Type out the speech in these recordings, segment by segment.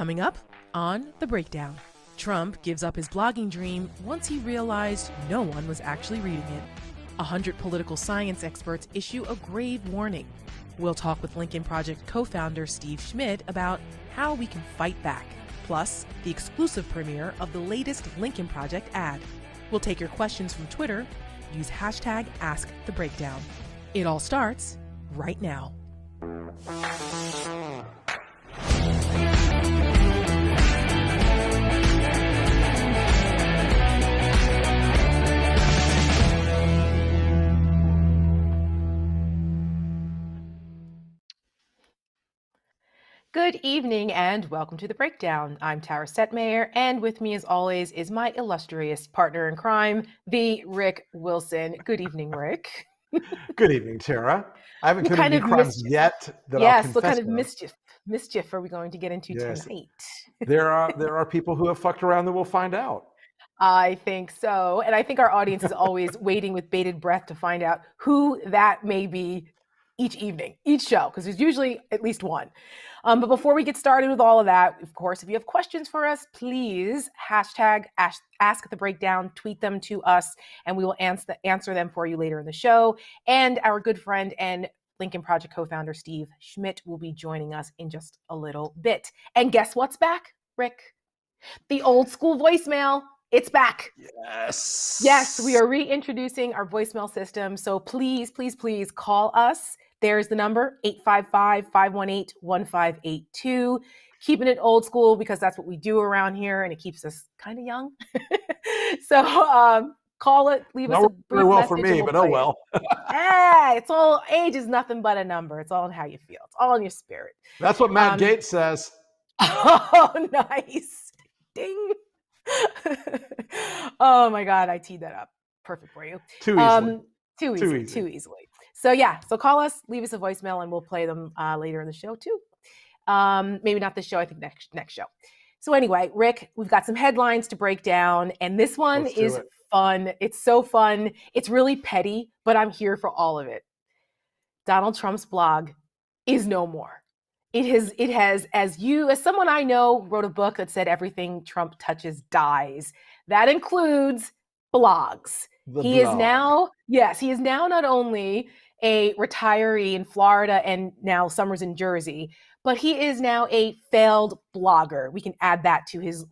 Coming up on The Breakdown, Trump gives up his blogging dream once he realized no one was actually reading it. 100 political science experts issue a grave warning. We'll talk with Lincoln Project co-founder Steve Schmidt about how we can fight back. Plus, the exclusive premiere of the latest Lincoln Project ad. We'll take your questions from Twitter. Use hashtag AskTheBreakdown. It all starts right now. Good evening and welcome to The Breakdown. I'm Tara Setmayer, and with me as always is my illustrious partner in crime, the Rick Wilson. Good evening, Rick. Good evening, Tara. I haven't committed any crimes yet that I'll confess. Yes, what kind of mischief are we going to get into tonight? There are people who have fucked around that we'll find out. I think so. And I think our audience is always waiting with bated breath to find out who that may be each evening, each show, because there's usually at least one. But before we get started with all of that, of course, if you have questions for us, please hashtag Ask the Breakdown, tweet them to us, and we will answer them for you later in the show. And our good friend and Lincoln Project co-founder Steve Schmidt will be joining us in just a little bit. And guess what's back, Rick? The old school voicemail. It's back. Yes, we are reintroducing our voicemail system. So please, please, please call us. There's the number, 855-518-1582. Keeping it old school because that's what we do around here and it keeps us kind of young. So call it, leave us a brief very well message for me, but oh well. Hey, it's all, age is nothing but a number. It's all in how you feel. It's all in your spirit. That's what Matt Gaetz says. Oh, nice. Ding. Oh my God, I teed that up. Perfect for you. Too easily. Too easily. So yeah, so call us, leave us a voicemail, and we'll play them later in the show too. Maybe not this show, I think next show. So anyway, Rick, we've got some headlines to break down, and this one is fun. It's so fun. It's really petty, but I'm here for all of it. Donald Trump's blog is no more. It has, as someone I know wrote a book that said everything Trump touches dies. That includes blogs. He is now not only a retiree in Florida and now summers in Jersey, but he is now a failed blogger. We can add that to his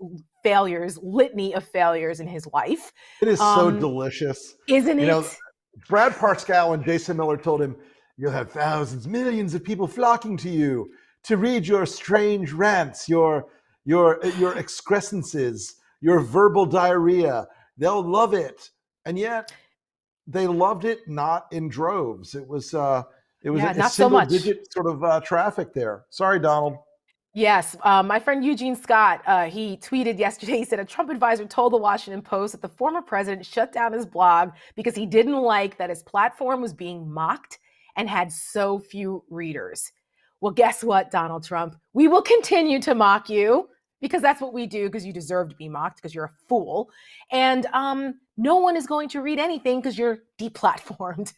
litany of failures in his life. It is so delicious. Isn't it? Brad Parscale and Jason Miller told him, you'll have thousands, millions of people flocking to you to read your strange rants, your excrescences, your verbal diarrhea. They'll love it. And yet they loved it not in droves. It was a single digit sort of traffic there. Sorry, Donald. Yes. My friend Eugene Scott, he tweeted yesterday, he said a Trump advisor told the Washington Post that the former president shut down his blog because he didn't like that his platform was being mocked and had so few readers. Well, guess what, Donald Trump? We will continue to mock you because that's what we do, because you deserve to be mocked because you're a fool. And no one is going to read anything because you're deplatformed.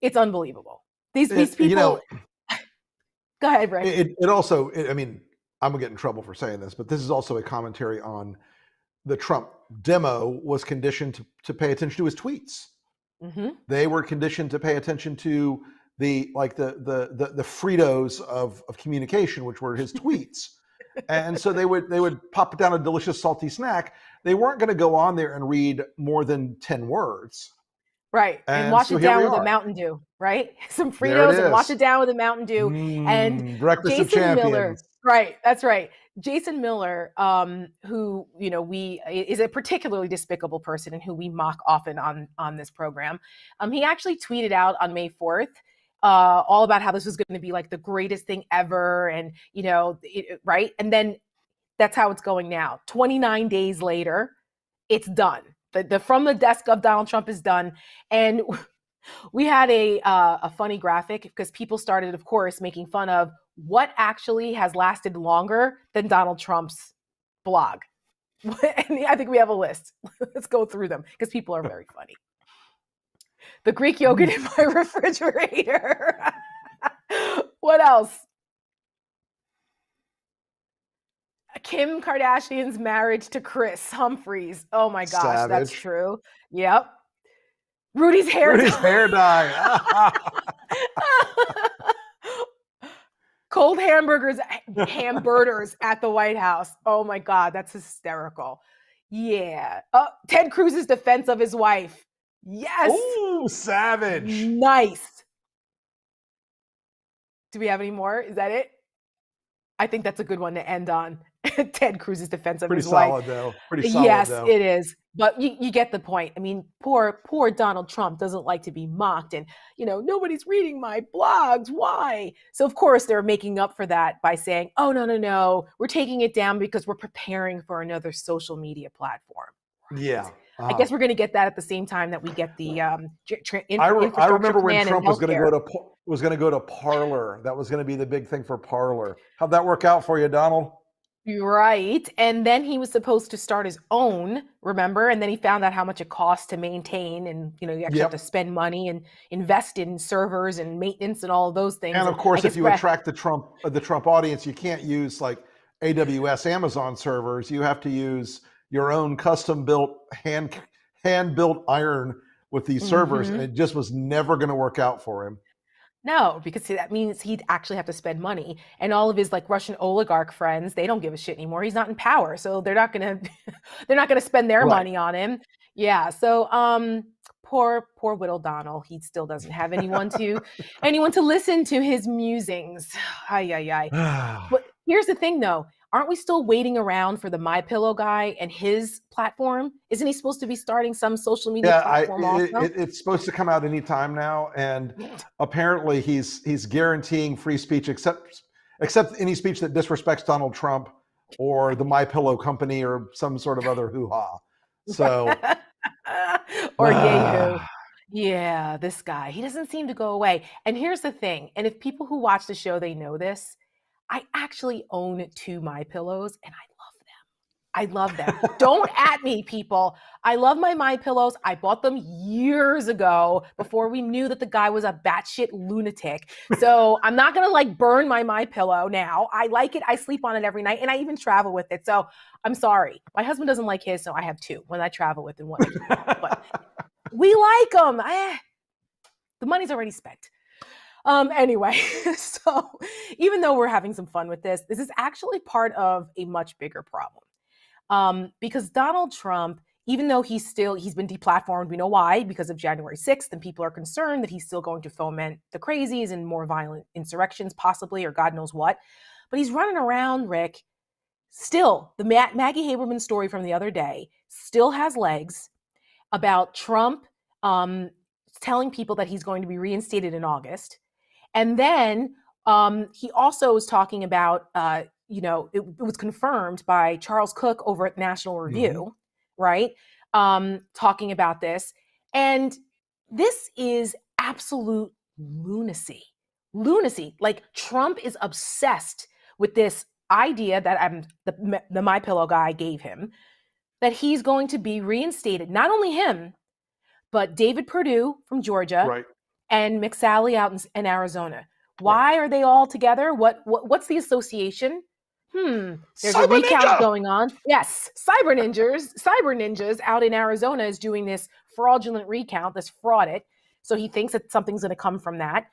It's unbelievable. These people. Go ahead, Brett. I mean, I'm going to get in trouble for saying this, but this is also a commentary on the Trump demo was conditioned to pay attention to his tweets. Mm-hmm. They were conditioned to pay attention to the Fritos of communication, which were his tweets. And so they would pop down a delicious salty snack. They weren't going to go on there and read more than 10 words. Right. And wash it down with a Mountain Dew, right? Some Fritos and wash it down with a Mountain Dew. And breakfast of champions. Miller, right. That's right. Jason Miller, who, is a particularly despicable person and who we mock often on this program. He actually tweeted out on May 4th, all about how this was going to be like the greatest thing ever. And, right. And then that's how it's going now. 29 days later, it's done. The From the Desk of Donald Trump is done. And we had a funny graphic because people started, of course, making fun of what actually has lasted longer than Donald Trump's blog. And I think we have a list. Let's go through them because people are very funny. The Greek yogurt in my refrigerator. What else? Kim Kardashian's marriage to Chris Humphries. Oh my gosh, that's Savage. true. Yep. Rudy's hair Rudy's dye. hair dye. Cold hamburgers at the White House. Oh my God, that's hysterical. Yeah. Ted Cruz's defense of his wife. Yes. Ooh, savage. Nice. Do we have any more? Is that it? I think that's a good one to end on. Ted Cruz's defense of his wife. Pretty solid, though. Pretty solid, yes, though. it is. But you get the point. I mean, poor Donald Trump doesn't like to be mocked. And, nobody's reading my blogs. Why? So, of course, they're making up for that by saying, oh, no. We're taking it down because we're preparing for another social media platform. Right? Yeah. I guess we're going to get that at the same time that we get the I remember when Trump was going to go to Parler. That was going to be the big thing for Parler. How'd that work out for you, Donald? Right. And then he was supposed to start his own, remember? And then he found out how much it costs to maintain. And, you actually have to spend money and invest in servers and maintenance and all of those things. And of course, if you attract the Trump audience, you can't use like AWS Amazon servers. You have to use your own custom-built, hand-built iron with these servers. And it just was never going to work out for him. No, because that means he'd actually have to spend money, and all of his Russian oligarch friends, they don't give a shit anymore. He's not in power, so they're not gonna spend their money on him. Yeah. So poor Whittle Donald. He still doesn't have anyone to listen to his musings. Ay. But here's the thing, though. Aren't we still waiting around for the MyPillow guy and his platform? Isn't he supposed to be starting some social media platform also? It's supposed to come out any time now, and apparently he's guaranteeing free speech except any speech that disrespects Donald Trump or the MyPillow company or some sort of other hoo-ha. So or Yahoo. Yeah, this guy, he doesn't seem to go away. And here's the thing, and if people who watch the show, they know this, I actually own 2 MyPillows, and I love them. Don't at me, people. I love my MyPillows. I bought them years ago before we knew that the guy was a batshit lunatic. So I'm not gonna burn my MyPillow now. I like it. I sleep on it every night, and I even travel with it. So I'm sorry. My husband doesn't like his, so I have 2 when I travel with and one. But we like them. The money's already spent. Anyway, so even though we're having some fun with this is actually part of a much bigger problem. Because Donald Trump, even though he's been deplatformed, we know why, because of January 6th, and people are concerned that he's still going to foment the crazies and more violent insurrections possibly, or God knows what. But he's running around, Rick. Still, the Maggie Haberman story from the other day still has legs about Trump telling people that he's going to be reinstated in August. And then he also was talking about, it was confirmed by Charles Cook over at National Review, right? Talking about this. And this is absolute lunacy. Trump is obsessed with this idea that the MyPillow guy gave him, that he's going to be reinstated. Not only him, but David Perdue from Georgia. Right. And McSally out in Arizona. Why are they all together? What's the association? There's a recount going on. Yes, cyber ninjas out in Arizona is doing this fraudulent recount, this fraud. So he thinks that something's going to come from that.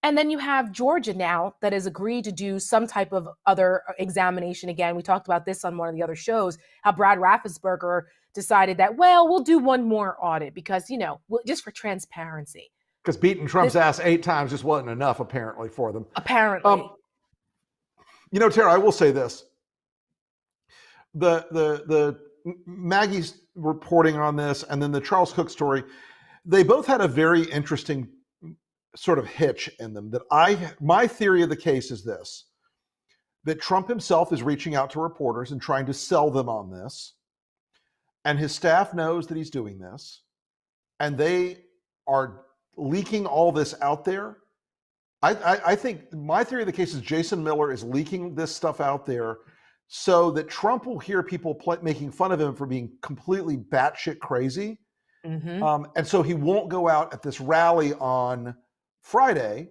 And then you have Georgia now that has agreed to do some type of other examination again. We talked about this on one of the other shows, how Brad Raffensperger decided that, we'll do one more audit because, just for transparency. Because beating Trump's ass 8 times just wasn't enough, apparently, for them. Apparently. Tara, I will say this. The Maggie's reporting on this and then the Charles Cook story, they both had a very interesting sort of hitch in them. My theory of the case is this, that Trump himself is reaching out to reporters and trying to sell them on this. And his staff knows that he's doing this. And they are leaking all this out there. I think my theory of the case is Jason Miller is leaking this stuff out there so that Trump will hear people making fun of him for being completely batshit crazy. And so he won't go out at this rally on Friday,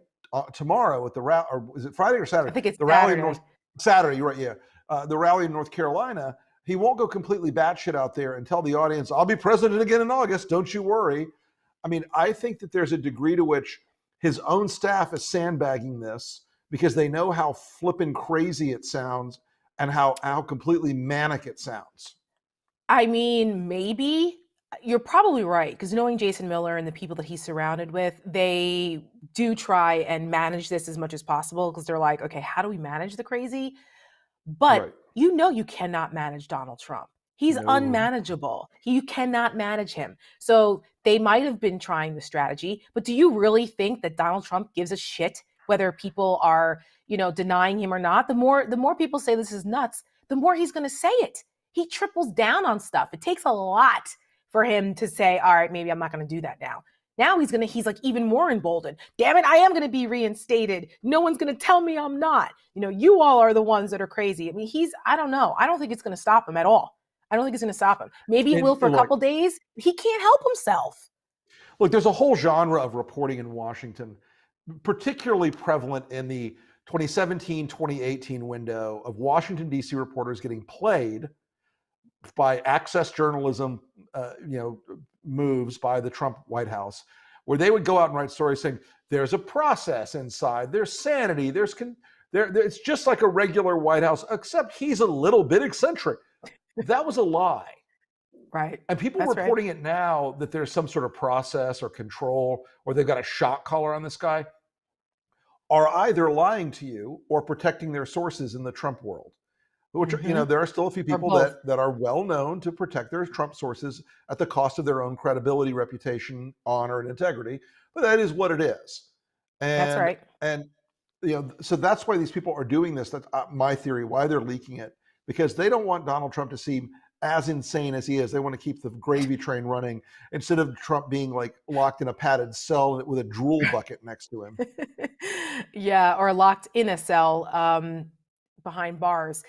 tomorrow at the rally, or is it Friday or Saturday? I think it's the Saturday. Rally in Saturday, you're right, yeah. the rally in North Carolina, he won't go completely batshit out there and tell the audience, I'll be president again in August, don't you worry. I mean, I think that there's a degree to which his own staff is sandbagging this because they know how flippin' crazy it sounds and how completely manic it sounds. I mean, maybe. You're probably right, because knowing Jason Miller and the people that he's surrounded with, they do try and manage this as much as possible because they're like, okay, how do we manage the crazy? But Right. you cannot manage Donald Trump. He's No. unmanageable. You cannot manage him. So they might have been trying the strategy, but do you really think that Donald Trump gives a shit whether people are, denying him or not? The more people say this is nuts, the more he's going to say it. He triples down on stuff. It takes a lot for him to say, all right, maybe I'm not going to do that now. Now he's like even more emboldened. Damn it, I am going to be reinstated. No one's going to tell me I'm not. You all are the ones that are crazy. I mean, I don't know. I don't think it's going to stop him at all. I don't think it's going to stop him. Maybe it will for a couple days. He can't help himself. Look, there's a whole genre of reporting in Washington, particularly prevalent in the 2017, 2018 window of Washington, D.C. reporters getting played by access journalism, moves by the Trump White House, where they would go out and write stories saying there's a process inside, there's sanity, it's just like a regular White House, except he's a little bit eccentric. That was a lie. Right. And people reporting it now that there's some sort of process or control, or they've got a shot collar on this guy, are either lying to you or protecting their sources in the Trump world. Which, there are still a few people that are well known to protect their Trump sources at the cost of their own credibility, reputation, honor, and integrity. But that is what it is. And, that's right. And, so that's why these people are doing this. That's my theory, why they're leaking it, because they don't want Donald Trump to seem as insane as he is. They want to keep the gravy train running instead of Trump being like locked in a padded cell with a drool bucket next to him. Yeah, or locked in a cell behind bars.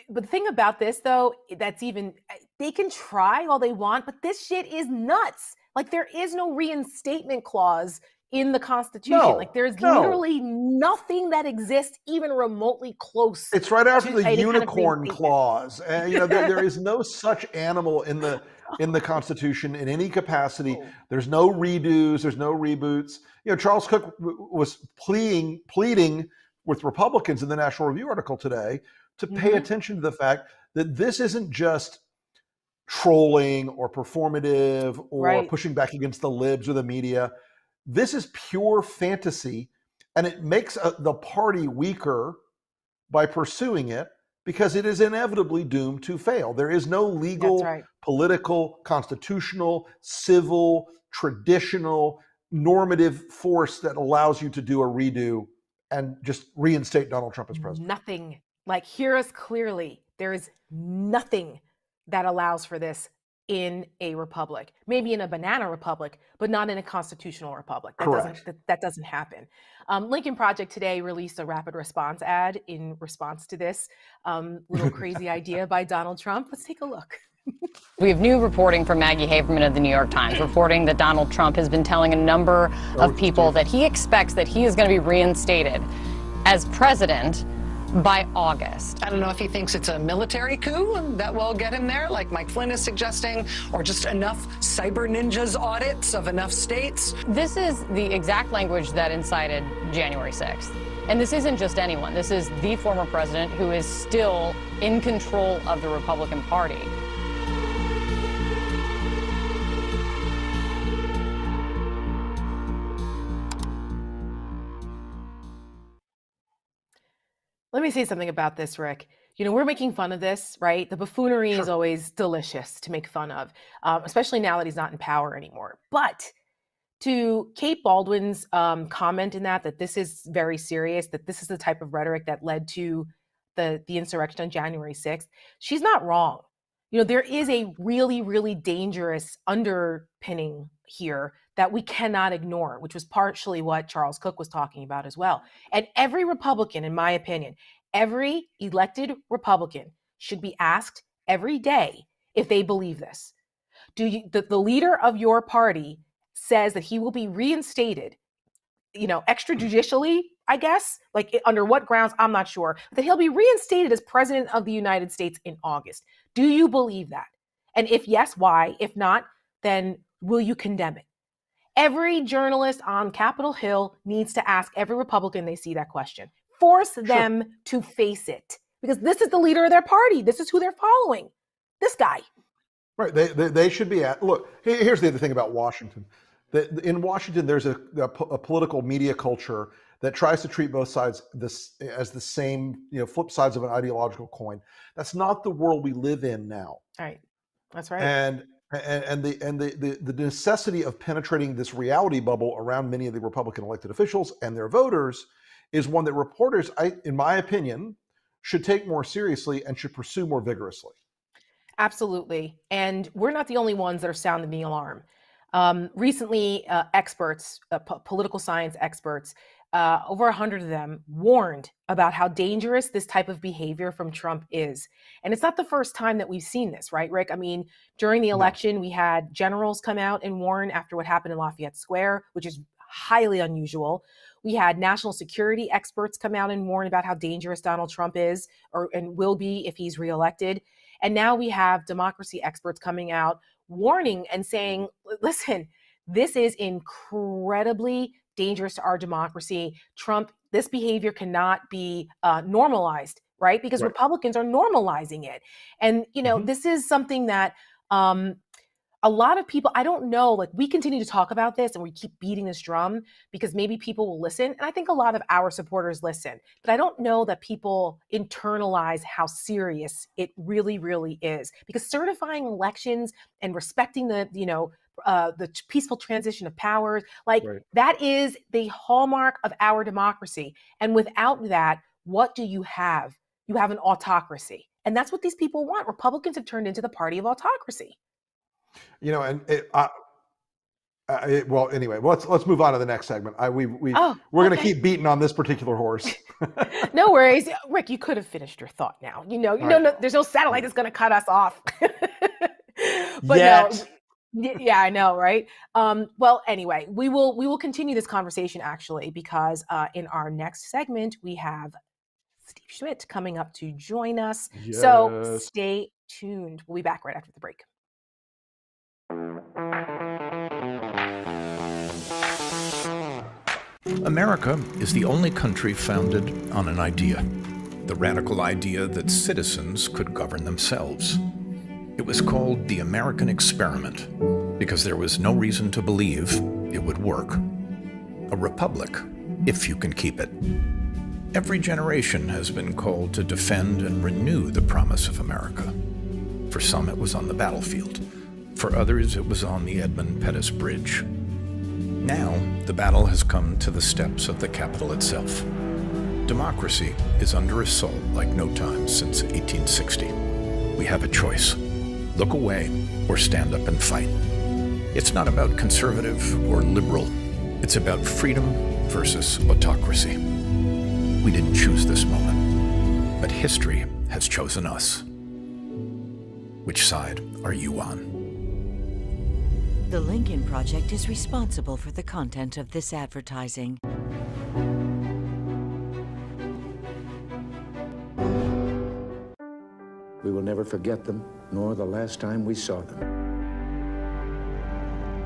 But the thing about this, though, they can try all they want, but this shit is nuts. Like, there is no reinstatement clause in the Constitution. There's literally nothing that exists even remotely close. It's right after the unicorn clause. There is no such animal in the Constitution in any capacity. There's no redos. There's no reboots. Charles Cook was pleading with Republicans in the National Review article today to pay attention to the fact that this isn't just trolling or performative or pushing back against the libs or the media. This is pure fantasy, and it makes the party weaker by pursuing it because it is inevitably doomed to fail. There is no legal, political, constitutional, civil, traditional, normative force that allows you to do a redo and just reinstate Donald Trump as president. Nothing. Hear us clearly. There is nothing that allows for this in a republic. Maybe in a banana republic, but not in a constitutional republic. That doesn't happen. Lincoln Project today released a rapid response ad in response to this little crazy idea by Donald Trump. Let's take a look. We have new reporting from Maggie Haberman of the New York Times, reporting that Donald Trump has been telling a number of people that he expects that he is going to be reinstated as president by August. I don't know if he thinks it's a military coup that will get him there, like Mike Flynn is suggesting, or just enough cyber ninjas audits of enough states. This is the exact language that incited January 6th. And this isn't just anyone. This is the former president who is still in control of the Republican Party. Let me say something about this, Rick. We're making fun of this, right? The buffoonery is always delicious to make fun of, especially now that he's not in power anymore. But to Kate Baldwin's comment in that this is very serious, that this is the type of rhetoric that led to the insurrection on January 6th, she's not wrong. There is a really, really dangerous underpinning here that we cannot ignore, which was partially what Charles Cook was talking about as well. And every Republican, in my opinion, every elected Republican should be asked every day if they believe this. The leader of your party says that he will be reinstated extrajudicially, I guess, like under what grounds, I'm not sure, that he'll be reinstated as president of the United States in August. Do you believe that? And if yes, why? If not, then will you condemn it? Every journalist on Capitol Hill needs to ask every Republican they see that question. Force them to face it, because this is the leader of their party. This is who they're following. This guy. Right. They should be at. Look, here's the other thing about Washington. In Washington, there's a political media culture that tries to treat both sides as the same, flip sides of an ideological coin. That's not the world we live in now. Right. That's right. And the necessity of penetrating this reality bubble around many of the Republican elected officials and their voters is one that reporters, in my opinion, should take more seriously and should pursue more vigorously. Absolutely. And we're not the only ones that are sounding the alarm. Recently, experts, political science experts, over 100 of them warned about how dangerous this type of behavior from Trump is. And it's not the first time that we've seen this, right, Rick? I mean, during the election, we had generals come out and warn after what happened in Lafayette Square, which is highly unusual. We had national security experts come out and warn about how dangerous Donald Trump is and will be if he's reelected. And now we have democracy experts coming out warning and saying, listen, this is incredibly dangerous to our democracy. Trump, this behavior cannot be normalized, right? Because Republicans are normalizing it. And, this is something that a lot of people, I don't know, like we continue to talk about this and we keep beating this drum because maybe people will listen. And I think a lot of our supporters listen, but I don't know that people internalize how serious it really, really is, because certifying elections and respecting the peaceful transition of powers, that is the hallmark of our democracy. And without that, what do you have? You have an autocracy. And that's what these people want. Republicans have turned into the party of autocracy. Well, anyway, let's move on to the next segment. We're going to keep beating on this particular horse. No worries, Rick. You could have finished your thought now. No, there's no satellite that's going to cut us off. But Yet. No, yeah, I know, right? Well, anyway, we will continue this conversation actually, because in our next segment we have Steve Schmidt coming up to join us. Yes. So stay tuned. We'll be back right after the break. America is the only country founded on an idea, the radical idea that citizens could govern themselves. It was called the American experiment because there was no reason to believe it would work. A republic, if you can keep it. Every generation has been called to defend and renew the promise of America. For some, it was on the battlefield. For others, it was on the Edmund Pettus Bridge. Now, the battle has come to the steps of the Capitol itself. Democracy is under assault like no time since 1860. We have a choice. Look away or stand up and fight. It's not about conservative or liberal. It's about freedom versus autocracy. We didn't choose this moment, but history has chosen us. Which side are you on? The Lincoln Project is responsible for the content of this advertising. We will never forget them, nor the last time we saw them,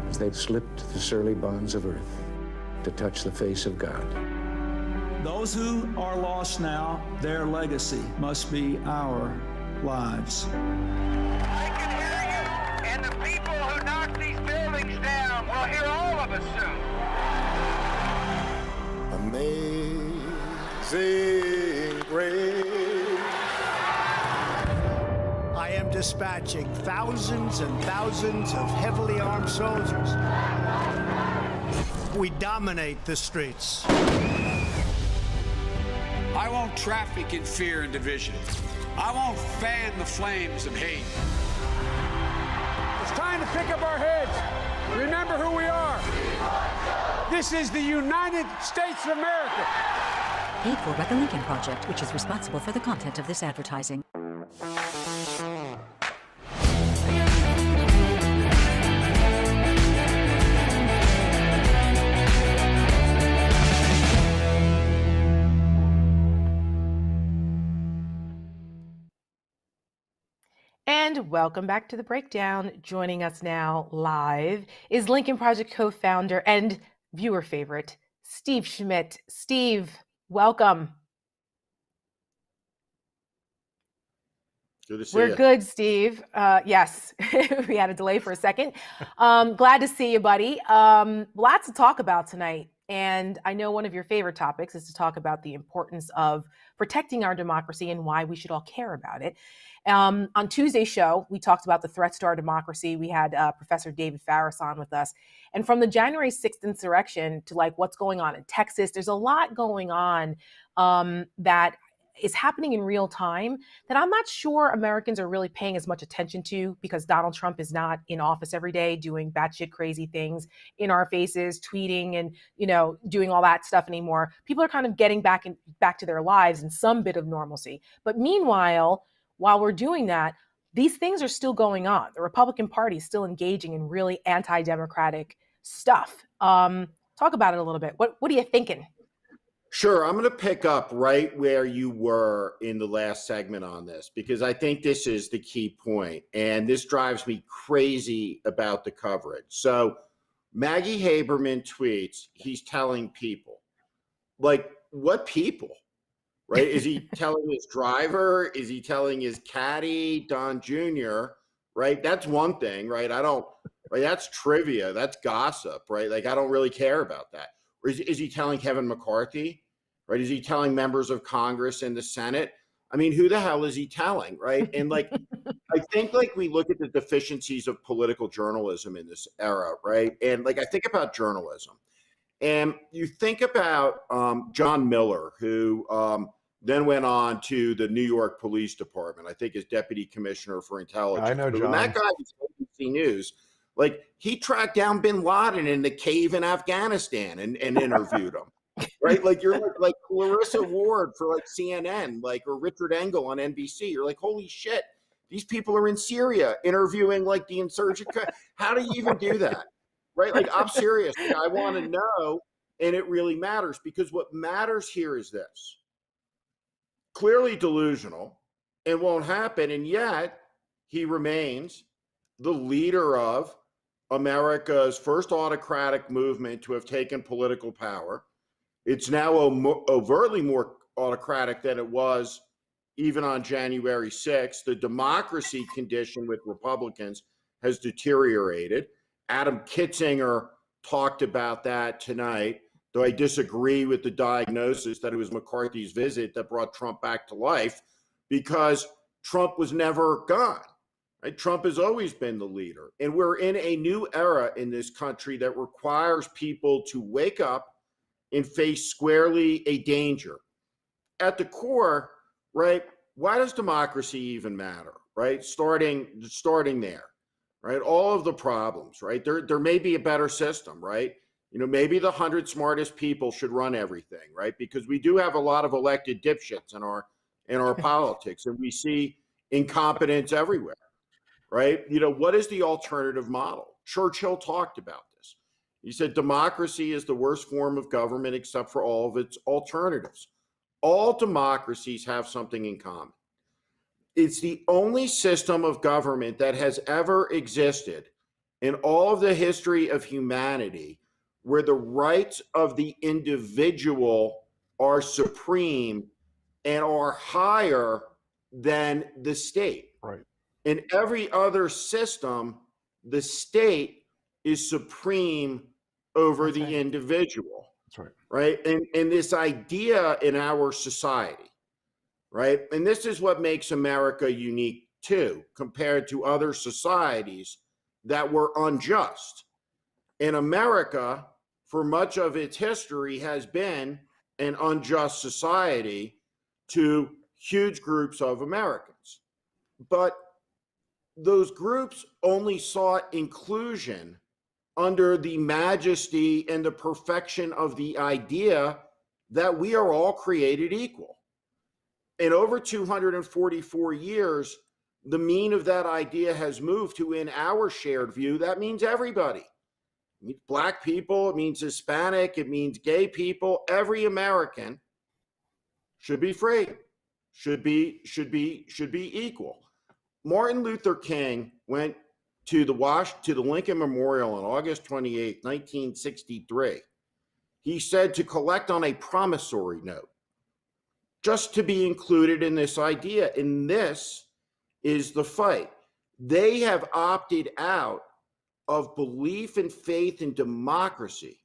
as they slipped the surly bonds of earth to touch the face of God. Those who are lost now, their legacy must be our lives. I can hear you, and the people who knock these buildings down will hear all of us soon. Amazing grace. I am dispatching thousands and thousands of heavily armed soldiers. We dominate the streets. I won't traffic in fear and division. I won't fan the flames of hate. It's time to pick up our heads. Remember who we are. This is the United States of America. Paid for by the Lincoln Project, which is responsible for the content of this advertising. And welcome back to The Breakdown. Joining us now live is Lincoln Project co-founder and viewer favorite, Steve Schmidt. Steve, welcome. Good to see We're you. good, Steve. Yes, we had a delay for a second. Glad to see you, buddy. Lots to talk about tonight. And I know one of your favorite topics is to talk about the importance of protecting our democracy and why we should all care about it. On Tuesday's show, we talked about the threats to our democracy. We had Professor David Farris on with us. And from the January 6th insurrection to like what's going on in Texas, there's a lot going on that is happening in real time that I'm not sure Americans are really paying as much attention to because Donald Trump is not in office every day doing batshit crazy things in our faces, tweeting and, doing all that stuff anymore. People are kind of getting back to their lives in some bit of normalcy. But meanwhile, while we're doing that, these things are still going on. The Republican Party is still engaging in really anti-democratic stuff. Talk about it a little bit. What are you thinking? Sure. I'm going to pick up right where you were in the last segment on this, because I think this is the key point, and this drives me crazy about the coverage. So Maggie Haberman tweets, he's telling people, like, what people, right? Is he telling his driver? Is he telling his caddy, Don Jr., right? That's one thing, right? Right? That's trivia. That's gossip, right? Like, I don't really care about that. Or is he telling Kevin McCarthy, right? Is he telling members of Congress and the Senate? I mean, who the hell is he telling, right? And like, I think like we look at the deficiencies of political journalism in this era, right? And like, I think about journalism, and you think about John Miller, who then went on to the New York Police Department, I think as deputy commissioner for intelligence. I know, But John. when that guy was ABC News, like he tracked down bin Laden in the cave in Afghanistan and interviewed him, right? Like you're like Clarissa Ward for like CNN, like, or Richard Engel on NBC. You're like, holy shit, these people are in Syria interviewing like the insurgent. How do you even do that? Right? Like, I'm serious. Like, I want to know, and it really matters, because what matters here is this. Clearly delusional and won't happen, and yet he remains the leader of America's first autocratic movement to have taken political power. It's now overtly more autocratic than it was even on January 6th. The democracy condition with Republicans has deteriorated. Adam Kitzinger talked about that tonight, though I disagree with the diagnosis that it was McCarthy's visit that brought Trump back to life, because Trump was never gone. Right? Trump has always been the leader. And we're in a new era in this country that requires people to wake up and face squarely a danger. At the core, right, why does democracy even matter, right? Starting there, right? All of the problems, right? There may be a better system, right? Maybe the 100 smartest people should run everything, right? Because we do have a lot of elected dipshits in our politics, and we see incompetence everywhere, right? What is the alternative model? Churchill talked about this. He said democracy is the worst form of government except for all of its alternatives. All democracies have something in common. It's the only system of government that has ever existed in all of the history of humanity where the rights of the individual are supreme and are higher than the state. Right. In every other system, the state is supreme over the individual. That's right. Right. And this idea in our society, right? And this is what makes America unique too, compared to other societies that were unjust. In America, for much of its history, has been an unjust society to huge groups of Americans. But those groups only sought inclusion under the majesty and the perfection of the idea that we are all created equal. In over 244 years, the mean of that idea has moved to, in our shared view, that means everybody. It means Black people, it means Hispanic, it means gay people. Every American should be free, should be equal. Martin Luther King went to the Lincoln Memorial on August 28, 1963. He said to collect on a promissory note, just to be included in this idea. And this is the fight. They have opted out of belief and faith in democracy,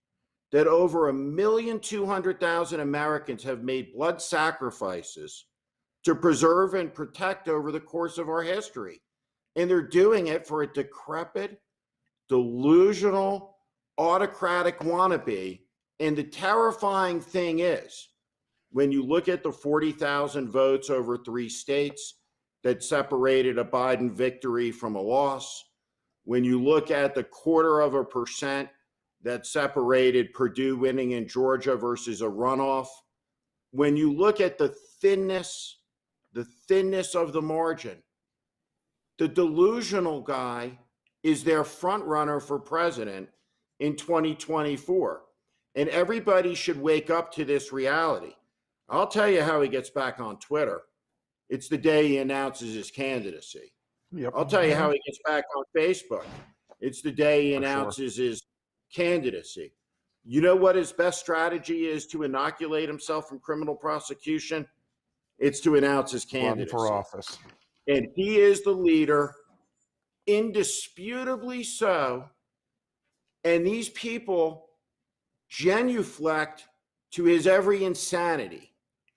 that over 1,200,000 Americans have made blood sacrifices to preserve and protect over the course of our history. And they're doing it for a decrepit, delusional, autocratic wannabe. And the terrifying thing is, when you look at the 40,000 votes over 3 states that separated a Biden victory from a loss, when you look at the 0.25% that separated Purdue winning in Georgia versus a runoff, when you look at the thinness of the margin, the delusional guy is their front runner for president in 2024. And everybody should wake up to this reality. I'll tell you how he gets back on Twitter. It's the day he announces his candidacy. Yep. I'll tell you how he gets back on Facebook. It's the day he announces his candidacy. You know what his best strategy is to inoculate himself from criminal prosecution? It's to announce his candidacy. Run for office. And he is the leader, indisputably so. And these people genuflect to his every insanity.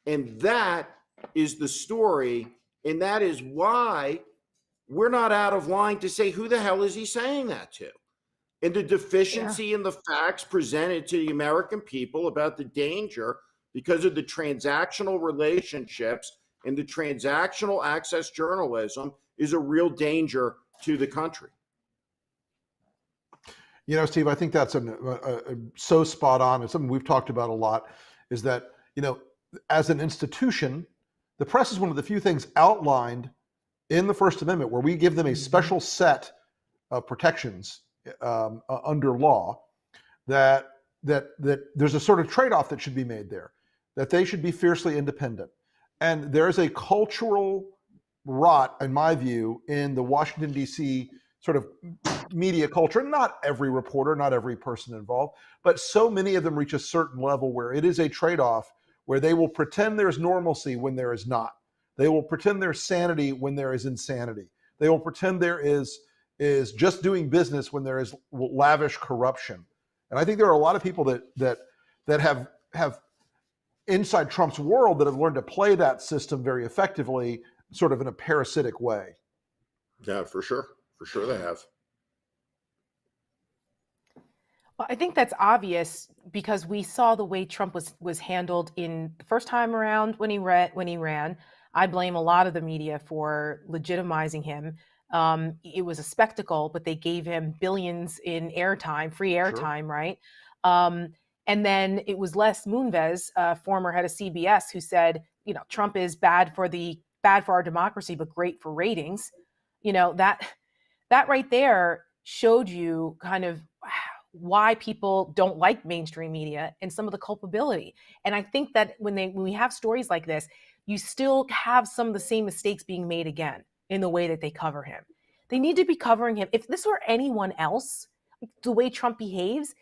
And that is the story. And that is why we're not out of line to say, who the hell is he saying that to? And the deficiency in the facts presented to the American people about the danger because of the transactional relationships and the transactional access journalism is a real danger to the country. You know, Steve, I think that's so spot on. It's something we've talked about a lot, is that, you know, as an institution, the press is one of the few things outlined in the First Amendment where we give them a special set of protections under law, that there's a sort of trade-off that should be made there, that they should be fiercely independent. And there is a cultural rot, in my view, in the Washington, D.C. sort of media culture. Not every reporter, not every person involved, but so many of them reach a certain level where it is a trade-off, where they will pretend there's normalcy when there is not. They will pretend there's sanity when there is insanity. They will pretend there is just doing business when there is lavish corruption. And I think there are a lot of people that have inside Trump's world that have learned to play that system very effectively, sort of in a parasitic way. Yeah, for sure. For sure they have. Well, I think that's obvious because we saw the way Trump was handled in the first time around when he ran. I blame a lot of the media for legitimizing him. It was a spectacle, but they gave him billions in airtime, free airtime, right? And then it was Les Moonves, former head of CBS, who said, you know, Trump is bad for our democracy, but great for ratings. You know, that right there showed you kind of why people don't like mainstream media and some of the culpability. And I think that when we have stories like this, you still have some of the same mistakes being made again in the way that they cover him. They need to be covering him. If this were anyone else, the way Trump behaves,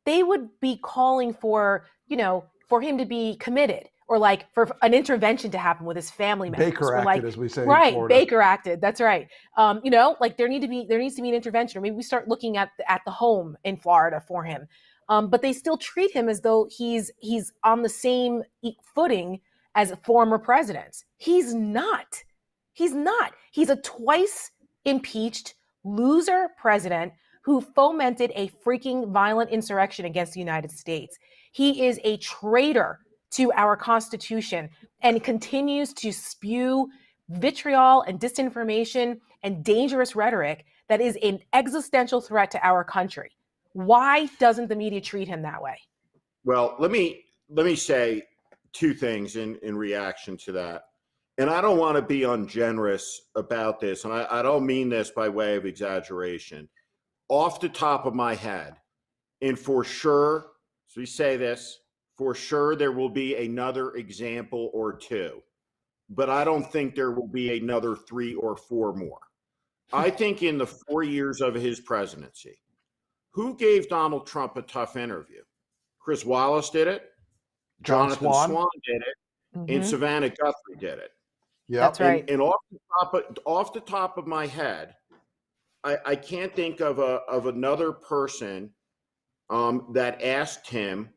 they would be calling for, you know, for him to be committed, or like for an intervention to happen with his family members. Baker acted, like, as we say, right? in Florida. Baker acted. That's right. You know, like there needs to be an intervention, or maybe we start looking at the home in Florida for him. But they still treat him as though he's on the same footing as former presidents. He's not. He's not. He's a twice impeached loser president who fomented a freaking violent insurrection against the United States. He is a traitor to our Constitution and continues to spew vitriol and disinformation and dangerous rhetoric that is an existential threat to our country. Why doesn't the media treat him that way? Well, let me say two things in reaction to that. And I don't want to be ungenerous about this, and I don't mean this by way of exaggeration. Off the top of my head, and for sure, as we say this, for sure there will be another example or two, but I don't think there will be another 3 or 4 more. I think in the 4 years of his presidency, who gave Donald Trump a tough interview? Chris Wallace did it. Jonathan Swan did it. And Savannah Guthrie did it. Yeah, that's right. And off the top of my head, I can't think of another person that asked him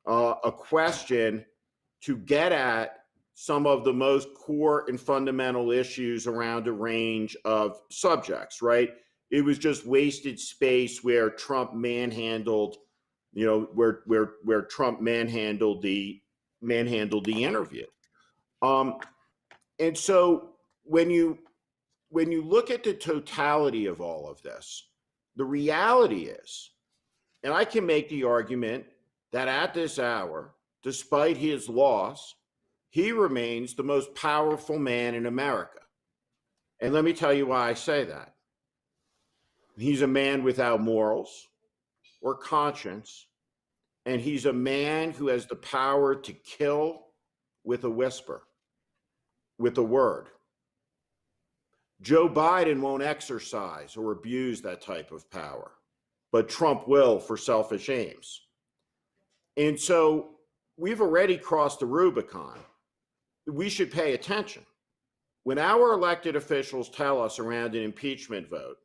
a question to get at some of the most core and fundamental issues around a range of subjects, right? It was just wasted space where Trump manhandled, where Trump manhandled the interview. And so when you look at the totality of all of this, the reality is, and I can make the argument that at this hour, despite his loss, he remains the most powerful man in America. And let me tell you why I say that. He's a man without morals or conscience, and he's a man who has the power to kill with a whisper, with a word. Joe Biden won't exercise or abuse that type of power, but Trump will for selfish aims. And so we've already crossed the Rubicon. We should pay attention. When our elected officials tell us around an impeachment vote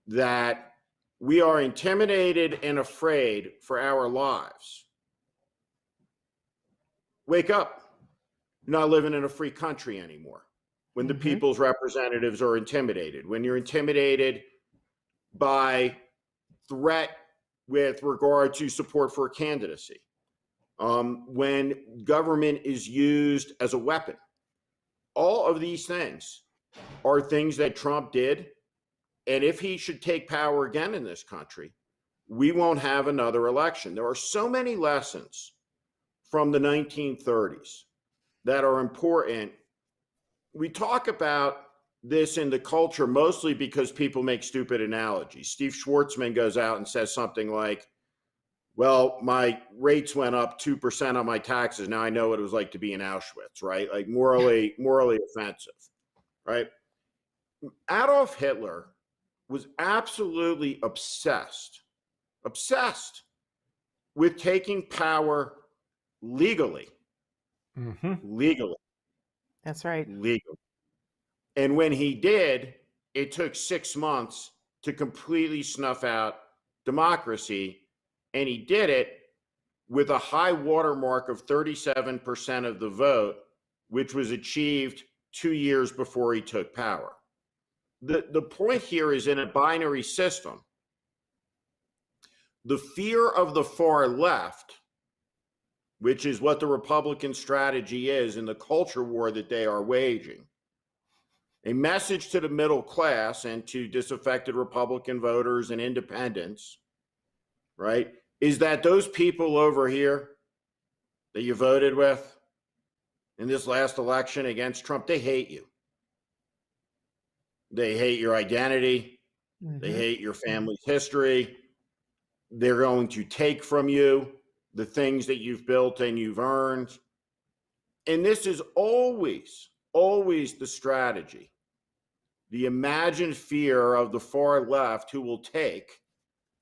that we are intimidated and afraid for our lives, wake up. You're not living in a free country anymore. When the people's representatives are intimidated, when you're intimidated by threat with regard to support for a candidacy, when government is used as a weapon. All of these things are things that Trump did. And if he should take power again in this country, we won't have another election. There are so many lessons from the 1930s that are important. We talk about this in the culture mostly because people make stupid analogies. Steve Schwartzman goes out and says something like, well, my rates went up 2% on my taxes. Now I know what it was like to be in Auschwitz, right? Like morally offensive, right? Adolf Hitler was absolutely obsessed with taking power legally. Legally. That's right. Legally. And when he did, it took 6 months to completely snuff out democracy. And he did it with a high watermark of 37% of the vote, which was achieved 2 years before he took power. The point here is in a binary system, the fear of the far left, which is what the Republican strategy is in the culture war that they are waging, a message to the middle class and to disaffected Republican voters and independents, right, is that those people over here that you voted with in this last election against Trump, they hate you. They hate your identity. They hate your family's history. They're going to take from you the things that you've built and you've earned. And this is always the strategy. The imagined fear of the far left who will take,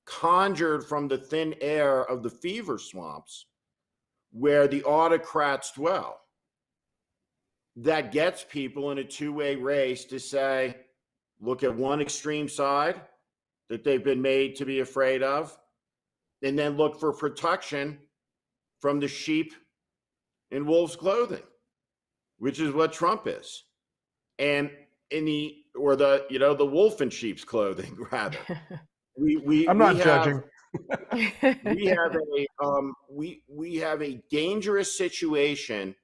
conjured from the thin air of the fever swamps where the autocrats dwell, that gets people in a two-way race to say, look at one extreme side that they've been made to be afraid of, and then look for protection from the sheep in wolf's clothing, which is what Trump is. And the wolf in sheep's clothing, rather. I'm not judging. We have a dangerous situation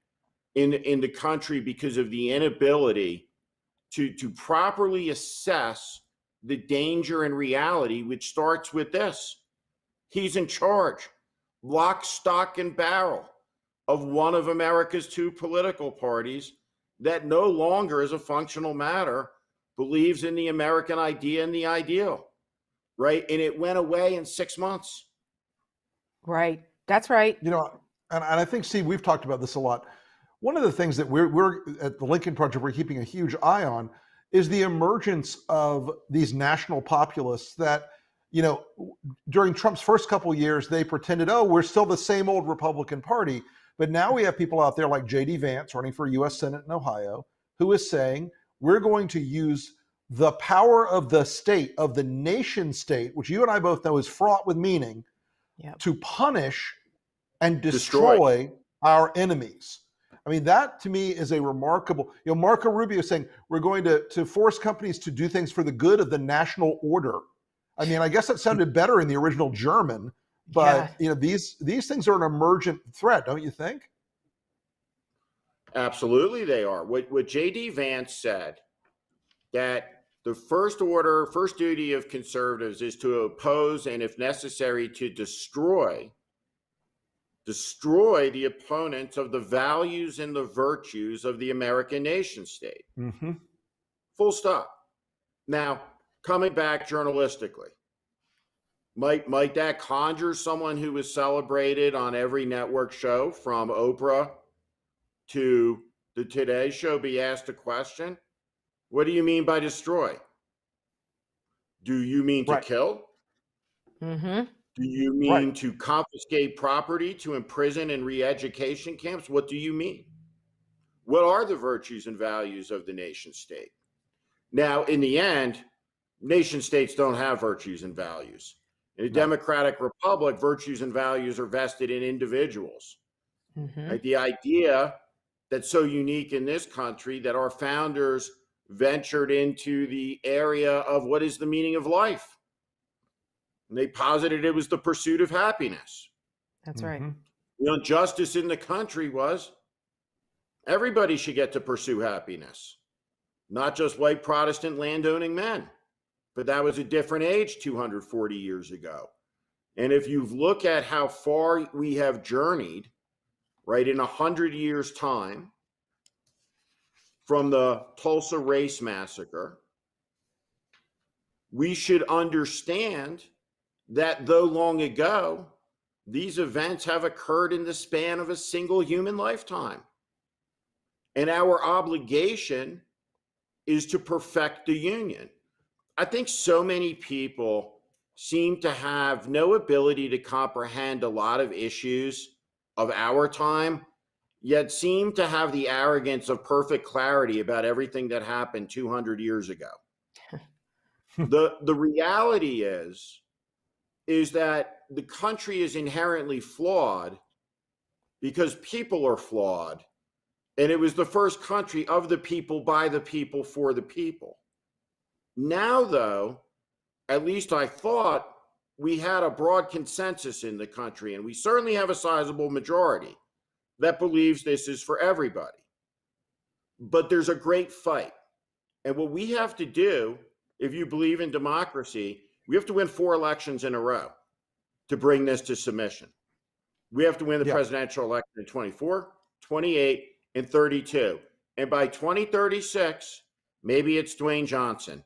in the country because of the inability to properly assess the danger and reality, which starts with this. He's in charge, lock, stock, and barrel of one of America's two political parties that no longer, as a functional matter, believes in the American idea and the ideal, right? And it went away in 6 months. Right. That's right. And I think, Steve, we've talked about this a lot. One of the things that we're at the Lincoln Project, we're keeping a huge eye on is the emergence of these national populists that, you know, during Trump's first couple of years, they pretended, oh, we're still the same old Republican Party. But now we have people out there like J.D. Vance running for U.S. Senate in Ohio, who is saying we're going to use the power of the state, of the nation state, which you and I both know is fraught with meaning, to punish and destroy our enemies. I mean, that to me is a remarkable, you know, Marco Rubio saying we're going to force companies to do things for the good of the national order. I mean, I guess that sounded better in the original German, but you know, these things are an emergent threat, don't you think? Absolutely, they are. What J.D. Vance said, that the first duty of conservatives is to oppose and, if necessary, to destroy the opponents of the values and the virtues of the American nation state. Mm-hmm. Full stop. Now, coming back journalistically, might that conjure someone who was celebrated on every network show, from Oprah to the Today Show, be asked a question? What do you mean by destroy? Do you mean to kill? Mm-hmm. Do you mean to confiscate property, to imprison in re-education camps? What do you mean? What are the virtues and values of the nation state? Now, in the end, nation states don't have virtues and values. In a democratic republic, virtues and values are vested in individuals. Mm-hmm. Right? The idea that's so unique in this country, that our founders ventured into the area of what is the meaning of life. And they posited it was the pursuit of happiness. That's right. The injustice in the country was everybody should get to pursue happiness, not just white Protestant landowning men. But that was a different age 240 years ago. And if you look at how far we have journeyed, right, in 100 years' time, from the Tulsa race massacre, we should understand that though long ago, these events have occurred in the span of a single human lifetime. And our obligation is to perfect the union. I think so many people seem to have no ability to comprehend a lot of issues of our time, yet seem to have the arrogance of perfect clarity about everything that happened 200 years ago. The reality is that the country is inherently flawed because people are flawed. And it was the first country of the people, by the people, for the people. Now, though, at least I thought we had a broad consensus in the country, and we certainly have a sizable majority that believes this is for everybody. But there's a great fight. And what we have to do, if you believe in democracy, we have to win 4 elections in a row to bring this to submission. We have to win the presidential election in 24, 28, and 32. And by 2036, maybe it's Dwayne Johnson,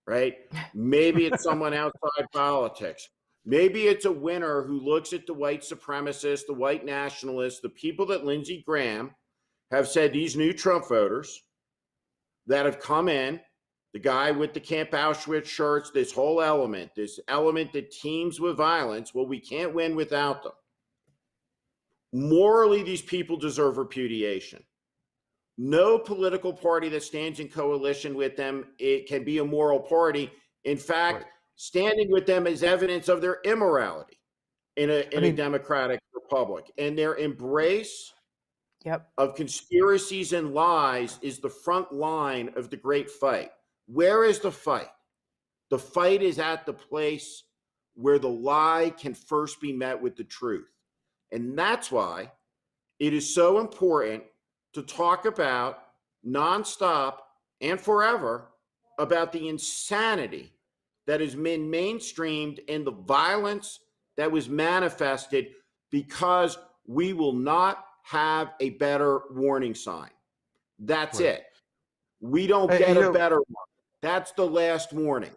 right? Maybe it's someone outside politics. Maybe it's a winner who looks at the white supremacists, the white nationalists, the people that Lindsey Graham have said, these new Trump voters that have come in, the guy with the Camp Auschwitz shirts, this element that teems with violence, well, we can't win without them. Morally, these people deserve repudiation. No political party that stands in coalition with them, it can be a moral party. In fact, standing with them is evidence of their immorality in a democratic republic. And their embrace of conspiracies and lies is the front line of the great fight. Where is the fight? The fight is at the place where the lie can first be met with the truth. And that's why it is so important to talk about nonstop and forever about the insanity that has been mainstreamed and the violence that was manifested, because we will not have a better warning sign. That's it. We don't get a better one. That's the last warning.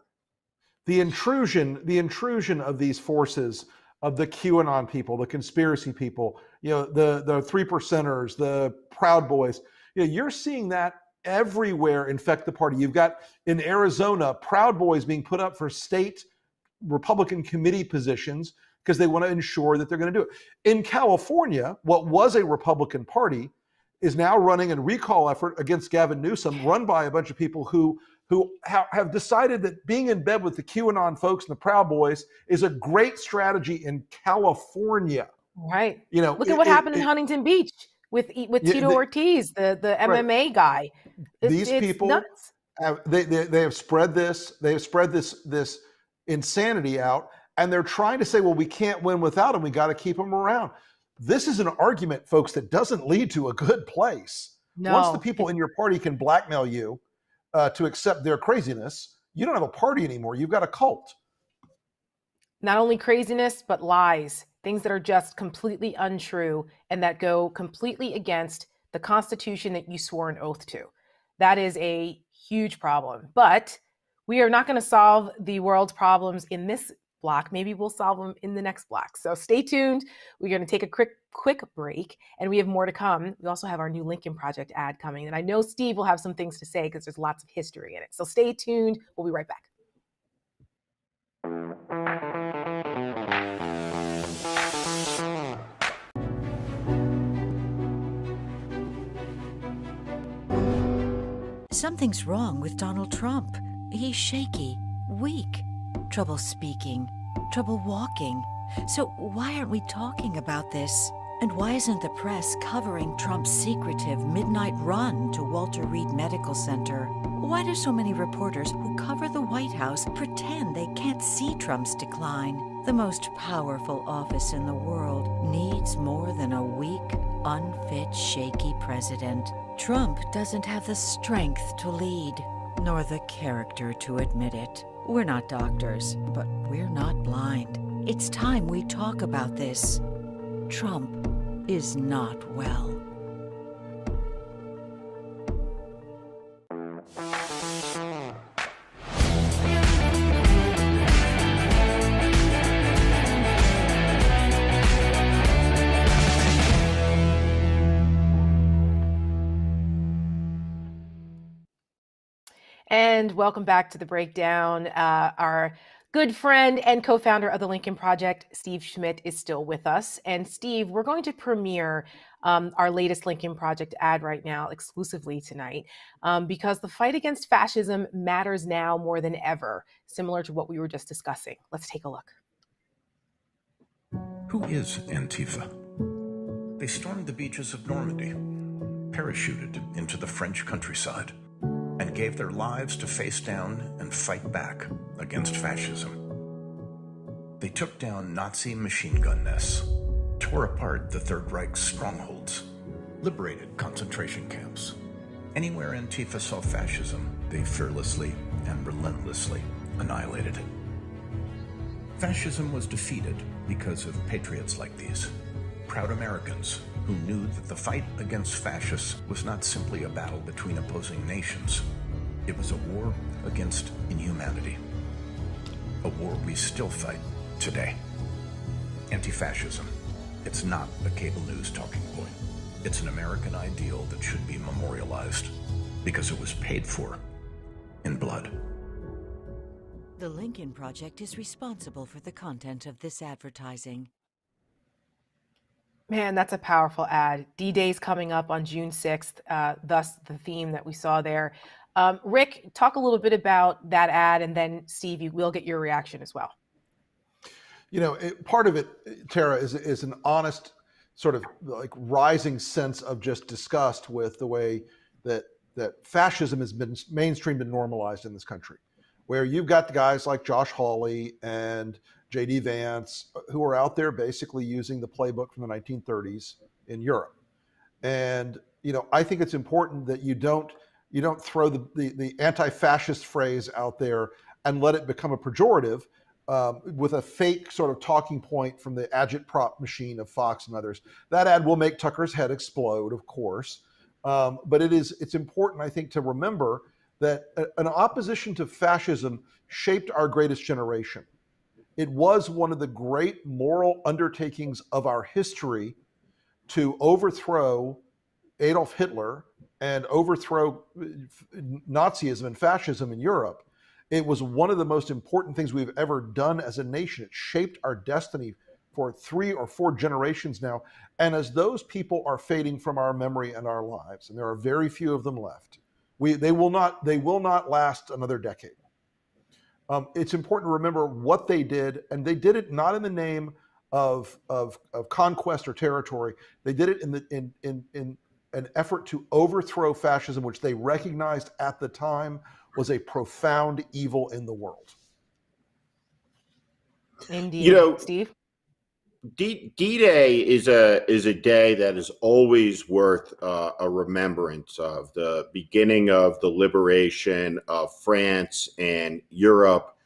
The intrusion of these forces, of the QAnon people, the conspiracy people, you know, the 3%ers, the Proud Boys, you know, you're seeing that everywhere infect the party. You've got in Arizona, Proud Boys being put up for state Republican committee positions because they want to ensure that they're going to do it. In California, what was a Republican party is now running a recall effort against Gavin Newsom, run by a bunch of people who have decided that being in bed with the QAnon folks and the Proud Boys is a great strategy in California. Right. You know, look at what happened in Huntington Beach with Tito Ortiz, the MMA guy. These people, nuts. They have spread this. They have spread this insanity out, and they're trying to say, well, we can't win without them. We got to keep them around. This is an argument, folks, that doesn't lead to a good place. No. Once the people in your party can blackmail you to accept their craziness, you don't have a party anymore. You've got a cult. Not only craziness, but lies. Things that are just completely untrue and that go completely against the Constitution that you swore an oath to. That is a huge problem. But we are not going to solve the world's problems in this block. Maybe we'll solve them in the next block. So stay tuned. We're going to take a quick break, and we have more to come. We also have our new Lincoln Project ad coming, and I know Steve will have some things to say because there's lots of history in it. So stay tuned. We'll be right back. Something's wrong with Donald Trump. He's shaky, weak, trouble speaking, trouble walking. So why aren't we talking about this? And why isn't the press covering Trump's secretive midnight run to Walter Reed Medical Center? Why do so many reporters who cover the White House pretend they can't see Trump's decline? The most powerful office in the world needs more than a weak, unfit, shaky president. Trump doesn't have the strength to lead, nor the character to admit it. We're not doctors, but we're not blind. It's time we talk about this. Trump is not well. And welcome back to the breakdown. Our good friend and co-founder of the Lincoln Project, Steve Schmidt, is still with us. And Steve, we're going to premiere our latest Lincoln Project ad right now exclusively tonight because the fight against fascism matters now more than ever, similar to what we were just discussing. Let's take a look. Who is Antifa? They stormed the beaches of Normandy, parachuted into the French countryside, and gave their lives to face down and fight back against fascism. They took down Nazi machine gun nests, tore apart the Third Reich's strongholds, liberated concentration camps. Anywhere Antifa saw fascism, they fearlessly and relentlessly annihilated it. Fascism was defeated because of patriots like these, proud Americans who knew that the fight against fascists was not simply a battle between opposing nations. It was a war against inhumanity. A war we still fight today. Anti-fascism. It's not a cable news talking point. It's an American ideal that should be memorialized because it was paid for in blood. The Lincoln Project is responsible for the content of this advertising. Man, that's a powerful ad. D-Day's coming up on June 6th, thus the theme that we saw there. Rick, talk a little bit about that ad, and then Steve, we'll get your reaction as well. You know, part of it, Tara, is an honest sort of like rising sense of just disgust with the way that fascism has been mainstreamed and normalized in this country, where you've got the guys like Josh Hawley and J.D. Vance, who are out there basically using the playbook from the 1930s in Europe. And, you know, I think it's important that you don't throw the anti-fascist phrase out there and let it become a pejorative with a fake sort of talking point from the agitprop machine of Fox and others. That ad will make Tucker's head explode, of course. But it's important, I think, to remember that an opposition to fascism shaped our greatest generation. It was one of the great moral undertakings of our history to overthrow Adolf Hitler and overthrow Nazism and fascism in Europe, it was one of the most important things we've ever done as a nation. It shaped our destiny for 3 or 4 generations now. And as those people are fading from our memory and our lives, and there are very few of them left, they will not last another decade. It's important to remember what they did, and they did it not in the name of conquest or territory. They did it in an effort to overthrow fascism, which they recognized at the time was a profound evil in the world. Indeed, Steve. D-Day is a day that is always worth a remembrance of the beginning of the liberation of France and Europe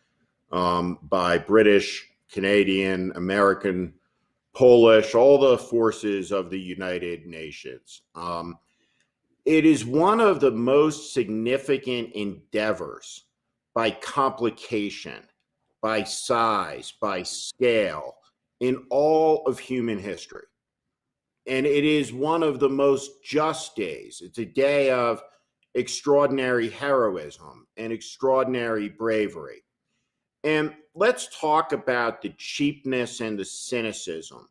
by British, Canadian, American, Polish, all the forces of the United Nations. It is one of the most significant endeavors by complication, by size, by scale, in all of human history. And it is one of the most just days. It's a day of extraordinary heroism and extraordinary bravery. And let's talk about the cheapness and the cynicism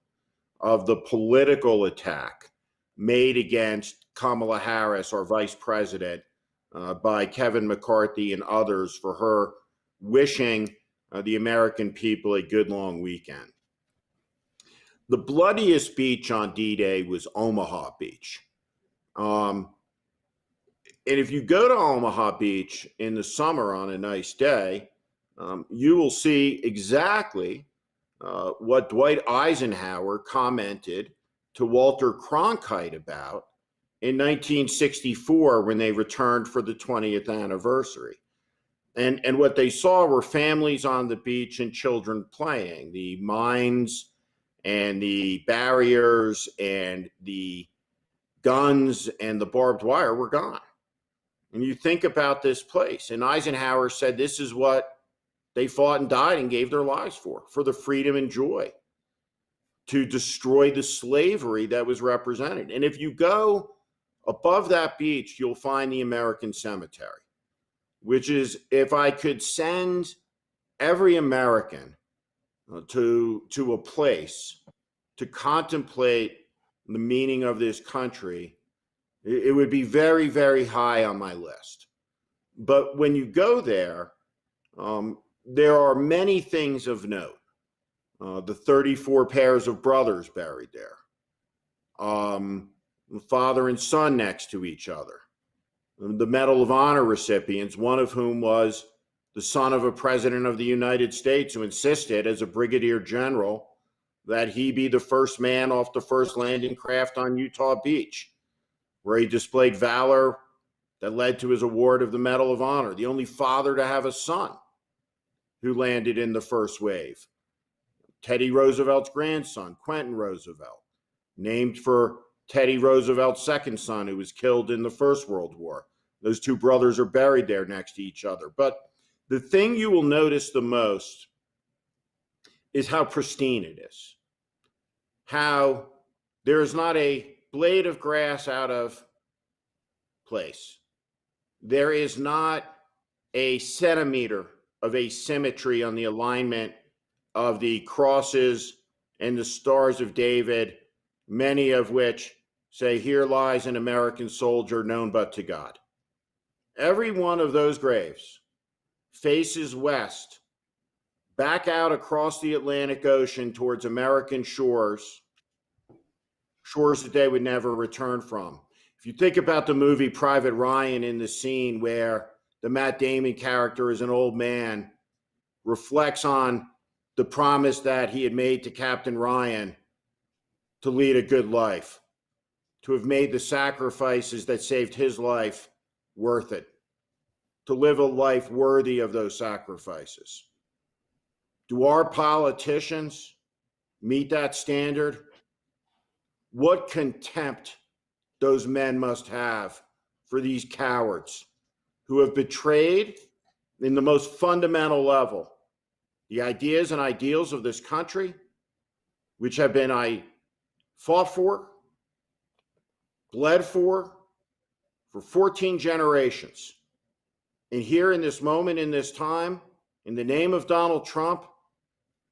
of the political attack made against Kamala Harris, our vice president, by Kevin McCarthy and others for her wishing the American people a good long weekend. The bloodiest beach on D-Day was Omaha Beach. And if you go to Omaha Beach in the summer on a nice day, you will see exactly what Dwight Eisenhower commented to Walter Cronkite about in 1964 when they returned for the 20th anniversary. And what they saw were families on the beach and children playing. The mines and the barriers and the guns and the barbed wire were gone. And you think about this place, and Eisenhower said this is what they fought and died and gave their lives for the freedom and joy, to destroy the slavery that was represented. And if you go above that beach, you'll find the American Cemetery, which is, if I could send every American to a place to contemplate the meaning of this country, it would be very, very high on my list. But when you go there, there are many things of note. The 34 pairs of brothers buried there, father and son next to each other, the Medal of Honor recipients, one of whom was the son of a president of the United States who insisted as a brigadier general that he be the first man off the first landing craft on Utah Beach, where he displayed valor that led to his award of the Medal of Honor, the only father to have a son who landed in the first wave. Teddy Roosevelt's grandson, Quentin Roosevelt, named for Teddy Roosevelt's second son, who was killed in the First World War. Those two brothers are buried there next to each other. But the thing you will notice the most is how pristine it is. How there is not a blade of grass out of place. There is not a centimeter of asymmetry on the alignment of the crosses and the stars of David, many of which say, "Here lies an American soldier known but to God." Every one of those graves faces west, back out across the Atlantic Ocean towards American shores that they would never return from. If you think about the movie Private Ryan, in the scene where the Matt Damon character is an old man, reflects on the promise that he had made to Captain Ryan to lead a good life, to have made the sacrifices that saved his life worth it, to live a life worthy of those sacrifices. Do our politicians meet that standard? What contempt those men must have for these cowards who have betrayed, in the most fundamental level, the ideas and ideals of this country, which have been fought for, bled for for 14 generations. And here in this moment, in this time, in the name of Donald Trump,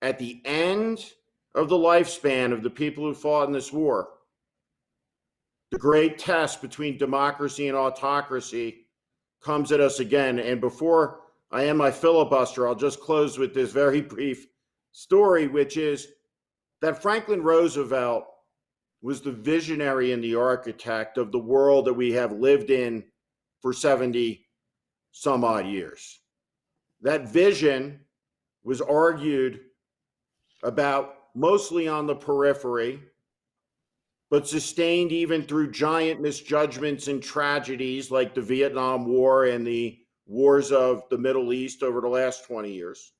at the end of the lifespan of the people who fought in this war, the great test between democracy and autocracy comes at us again. And before I end my filibuster, I'll just close with this very brief story, which is that Franklin Roosevelt was the visionary and the architect of the world that we have lived in for 70 some odd years. That vision was argued about mostly on the periphery, but sustained even through giant misjudgments and tragedies like the Vietnam War and the wars of the Middle East over the last 20 years.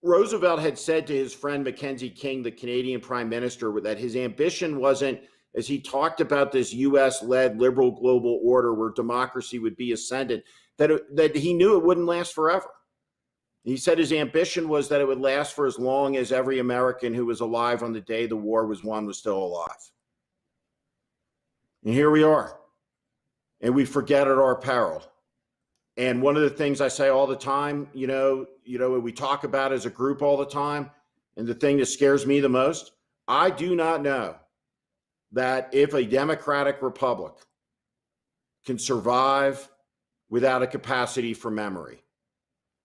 Roosevelt had said to his friend Mackenzie King, the Canadian Prime Minister, that his ambition wasn't, as he talked about this US-led liberal global order where democracy would be ascendant, that he knew it wouldn't last forever. He said his ambition was that it would last for as long as every American who was alive on the day the war was won was still alive. And here we are. And we forget at our peril. And one of the things I say all the time, we talk about as a group all the time, and the thing that scares me the most, I do not know that if a democratic republic can survive without a capacity for memory.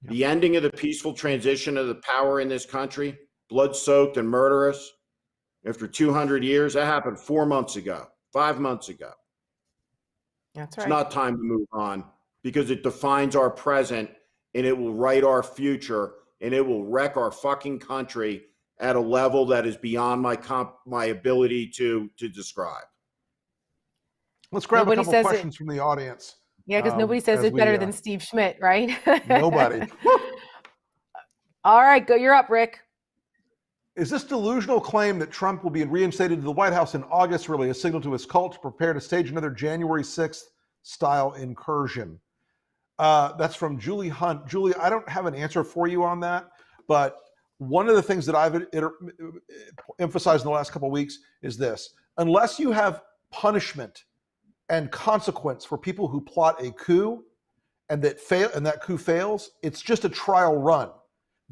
The ending of the peaceful transition of the power in this country, blood-soaked and murderous, after 200 years, that happened 4 months ago, 5 months ago. That's right. It's not time to move on because it defines our present and it will write our future and it will wreck our fucking country at a level that is beyond my ability to describe. Let's grab a couple questions from the audience. Yeah, because nobody says it better than Steve Schmidt, right? Nobody. All right, you're up, Rick. Is this delusional claim that Trump will be reinstated to the White House in August really a signal to his cult to prepare to stage another January 6th style incursion? That's from Julie Hunt. Julie, I don't have an answer for you on that, but one of the things that I've emphasized in the last couple of weeks is this. Unless you have punishment and consequence for people who plot a coup and that coup fails, it's just a trial run.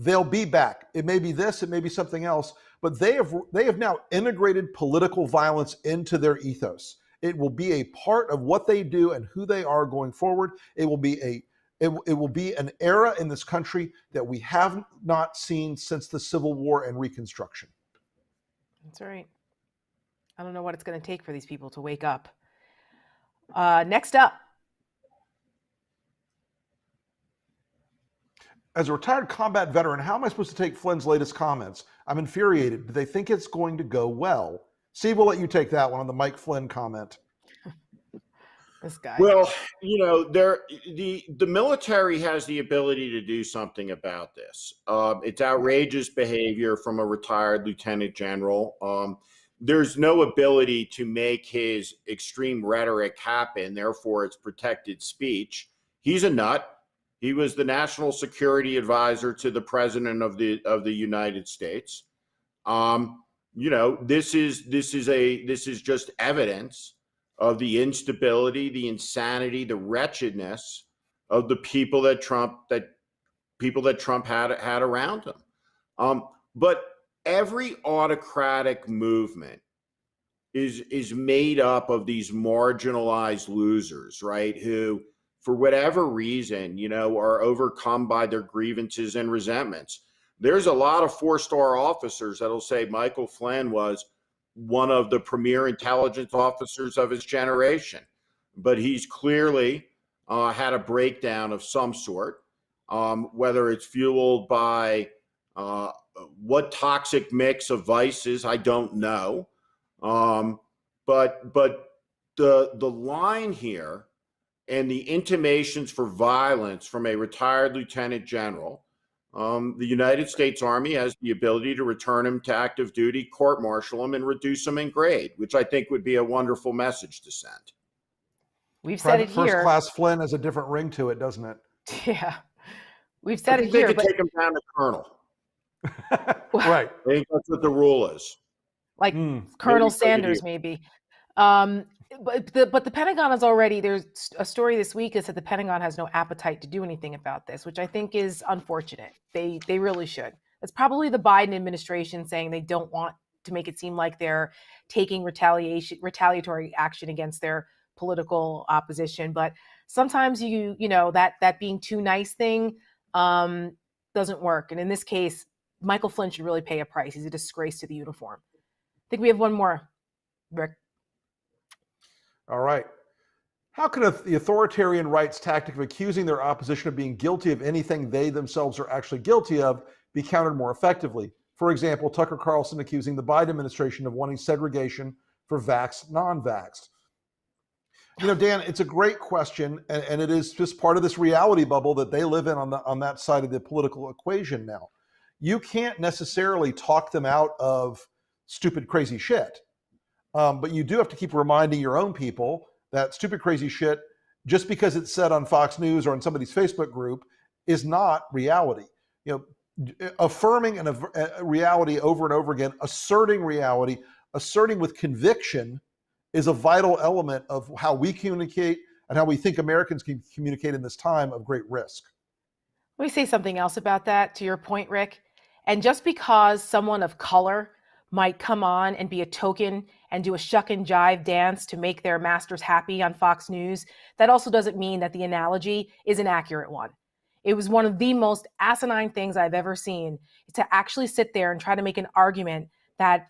They'll be back. It may be this, it may be something else, but they have now integrated political violence into their ethos. It will be a part of what they do and who they are going forward. It will be an era in this country that we have not seen since the Civil War and Reconstruction. That's right. I don't know what it's going to take for these people to wake up. Next up. As a retired combat veteran, how am I supposed to take Flynn's latest comments? I'm infuriated. Do they think it's going to go well? Steve, we'll let you take that one on the Mike Flynn comment. This guy. Well, the military has the ability to do something about this. It's outrageous behavior from a retired lieutenant general. There's no ability to make his extreme rhetoric happen. Therefore, it's protected speech. He's a nut. He was the national security advisor to the president of the United States. This is just evidence of the instability, the insanity, the wretchedness of the people that Trump had around him. But every autocratic movement is made up of these marginalized losers, right? Who, for whatever reason, are overcome by their grievances and resentments. There's a lot of four-star officers that'll say Michael Flynn was one of the premier intelligence officers of his generation, but he's clearly had a breakdown of some sort, whether it's fueled by what toxic mix of vices, I don't know. But the line here and the intimations for violence from a retired lieutenant general, the United States Army has the ability to return him to active duty, court-martial him, and reduce him in grade, which I think would be a wonderful message to send. We've said it here. First Class Flynn has a different ring to it, doesn't it? Yeah. We've said it here. They could take him down to colonel. Right. I think that's what the rule is. Like Colonel Sanders, maybe. But the Pentagon is already, there's a story this week that said the Pentagon has no appetite to do anything about this, which I think is unfortunate. They really should. It's probably the Biden administration saying they don't want to make it seem like they're taking retaliatory action against their political opposition. But sometimes you know that being too nice thing doesn't work. And in this case, Michael Flynn should really pay a price. He's a disgrace to the uniform. I think we have one more, Rick. All right. How can the authoritarian right's tactic of accusing their opposition of being guilty of anything they themselves are actually guilty of be countered more effectively? For example, Tucker Carlson accusing the Biden administration of wanting segregation for vaxxed, non-vaxxed. You know, Dan, it's a great question, and it is just part of this reality bubble that they live in on that side of the political equation now. You can't necessarily talk them out of stupid, crazy shit. But you do have to keep reminding your own people that stupid, crazy shit, just because it's said on Fox News or in somebody's Facebook group, is not reality. You know, affirming a reality over and over again, asserting reality, asserting with conviction is a vital element of how we communicate and how we think Americans can communicate in this time of great risk. Let me say something else about that, to your point, Rick. And just because someone of color might come on and be a token and do a shuck and jive dance to make their masters happy on Fox News, that also doesn't mean that the analogy is an accurate one. It was one of the most asinine things I've ever seen, to actually sit there and try to make an argument that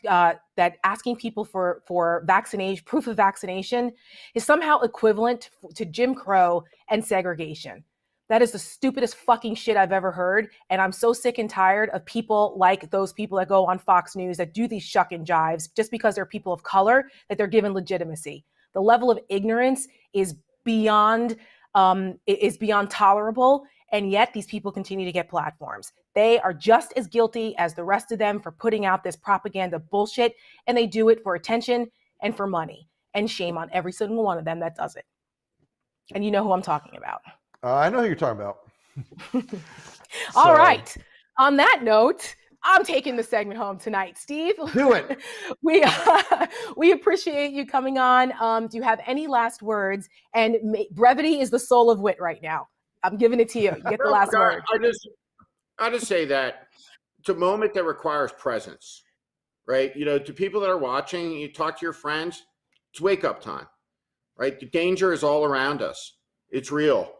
that asking people for vaccination, proof of vaccination, is somehow equivalent to Jim Crow and segregation. That is the stupidest fucking shit I've ever heard. And I'm so sick and tired of people like those people that go on Fox News that do these shuck and jives just because they're people of color, that they're given legitimacy. The level of ignorance is beyond tolerable. And yet these people continue to get platforms. They are just as guilty as the rest of them for putting out this propaganda bullshit. And they do it for attention and for money. And shame on every single one of them that does it. And you know who I'm talking about. I know who you're talking about. All right. On that note, I'm taking the segment home tonight, Steve. Do it. We appreciate you coming on. Do you have any last words? And brevity is the soul of wit right now. I'm giving it to you. You get the last word. I just say that it's a moment that requires presence, right? You know, to people that are watching, you talk to your friends, it's wake up time, right? The danger is all around us. It's real.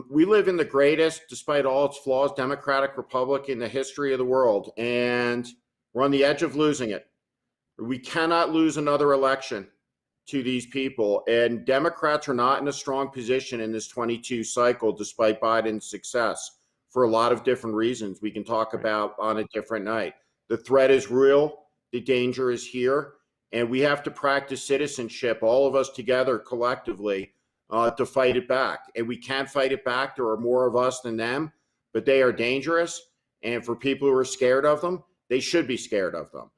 We live in the greatest, despite all its flaws, democratic republic in the history of the world, and we're on the edge of losing it. We cannot lose another election to these people, and Democrats are not in a strong position in this 22 cycle, despite Biden's success, for a lot of different reasons we can talk about on a different night. The threat is real, the danger is here, and we have to practice citizenship, all of us together collectively, to fight it back. And we can't fight it back. There are more of us than them, but they are dangerous. And for people who are scared of them, they should be scared of them.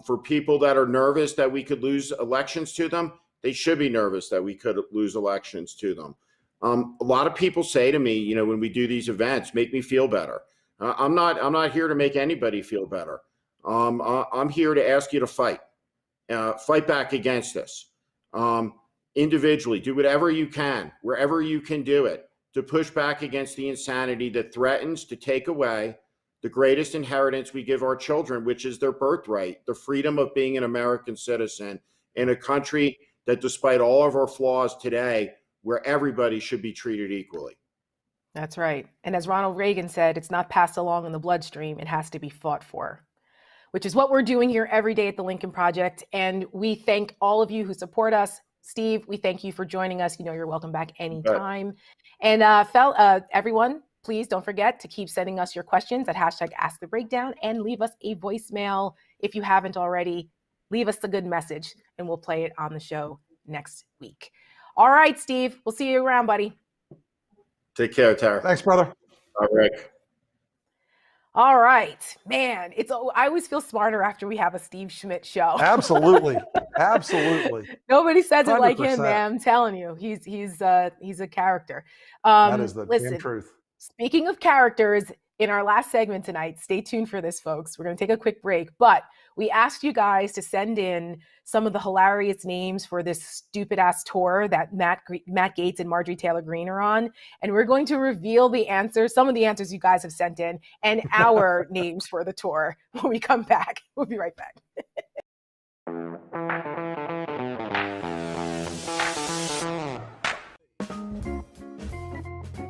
For people that are nervous that we could lose elections to them, they should be nervous that we could lose elections to them. A lot of people say to me, you know, when we do these events, make me feel better. I'm not here to make anybody feel better. I'm here to ask you to fight back against this. Individually, do whatever you can, wherever you can do it, to push back against the insanity that threatens to take away the greatest inheritance we give our children, which is their birthright, the freedom of being an American citizen in a country that, despite all of our flaws today, where everybody should be treated equally. That's right. And as Ronald Reagan said, it's not passed along in the bloodstream, it has to be fought for, which is what we're doing here every day at the Lincoln Project. And we thank all of you who support us. Steve, we thank you for joining us. You know, you're welcome back anytime. And everyone, please don't forget to keep sending us your questions at #AskTheBreakdown and leave us a voicemail. If you haven't already, leave us a good message and we'll play it on the show next week. All right, Steve, we'll see you around, buddy. Take care, Tara. Thanks, brother. All right. All right, man. I always feel smarter after we have a Steve Schmidt show. Absolutely, absolutely. Nobody says 100%. It like him, man. I'm telling you, he's a character. That is the damn truth. Speaking of characters, in our last segment tonight, stay tuned for this, folks. We're going to take a quick break, but we asked you guys to send in some of the hilarious names for this stupid ass tour that Matt Gaetz and Marjorie Taylor Greene are on. And we're going to reveal the answers, some of the answers you guys have sent in, and our names for the tour when we come back. We'll be right back.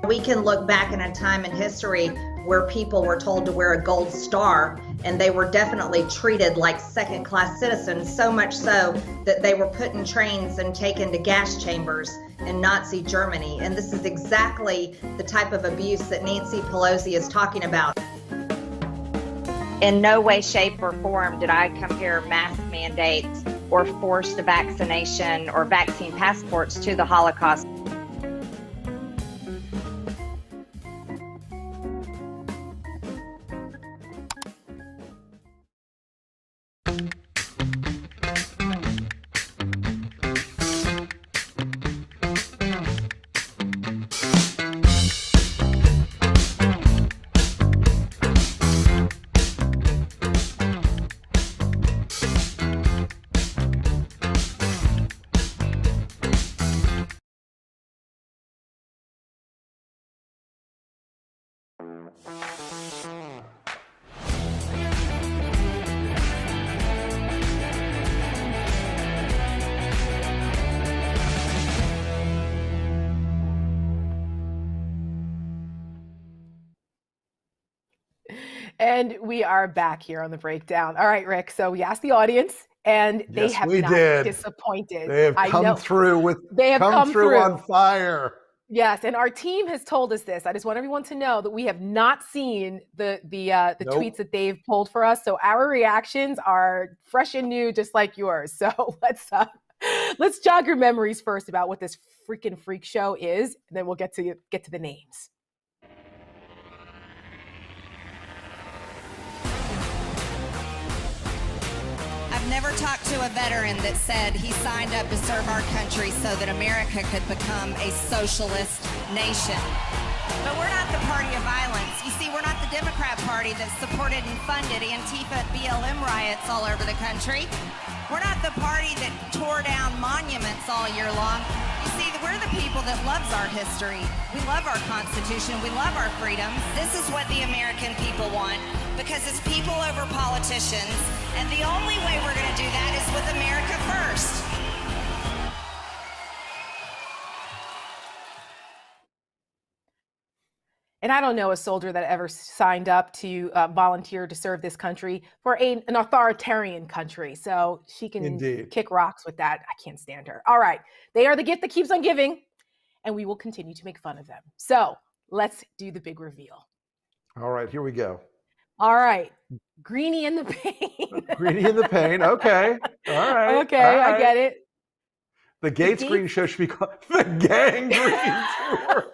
We can look back in a time in history where people were told to wear a gold star, and they were definitely treated like second-class citizens, so much so that they were put in trains and taken to gas chambers in Nazi Germany. And this is exactly the type of abuse that Nancy Pelosi is talking about. In no way, shape, or form did I compare mask mandates or forced vaccination or vaccine passports to the Holocaust. And we are back here on the breakdown. All right, Rick. So we asked the audience, and they have not disappointed. They have come through with. They have come through on fire. Yes, and our team has told us this. I just want everyone to know that we have not seen the tweets that they've pulled for us. So our reactions are fresh and new, just like yours. So let's jog your memories first about what this freaking freak show is, and then we'll get to the names. Never talked to a veteran that said he signed up to serve our country so that America could become a socialist nation. But we're not the party of violence. You see, we're not the Democrat Party that supported and funded Antifa BLM riots all over the country. We're not the party that tore down monuments all year long. You see, we're the people that loves our history. We love our Constitution. We love our freedoms. This is what the American people want, because it's people over politicians. And the only way we're going to do that is with America first. And I don't know a soldier that ever signed up to volunteer to serve this country for an authoritarian country. So she can kick rocks with that. I can't stand her. All right. They are the gift that keeps on giving, and we will continue to make fun of them. So let's do the big reveal. All right, here we go. All right. Greenie in the Pain. Greenie in the Pain. Okay. All right. Okay, all right. I get it. The Gaetz Green Show should be called the Gang Green Tour.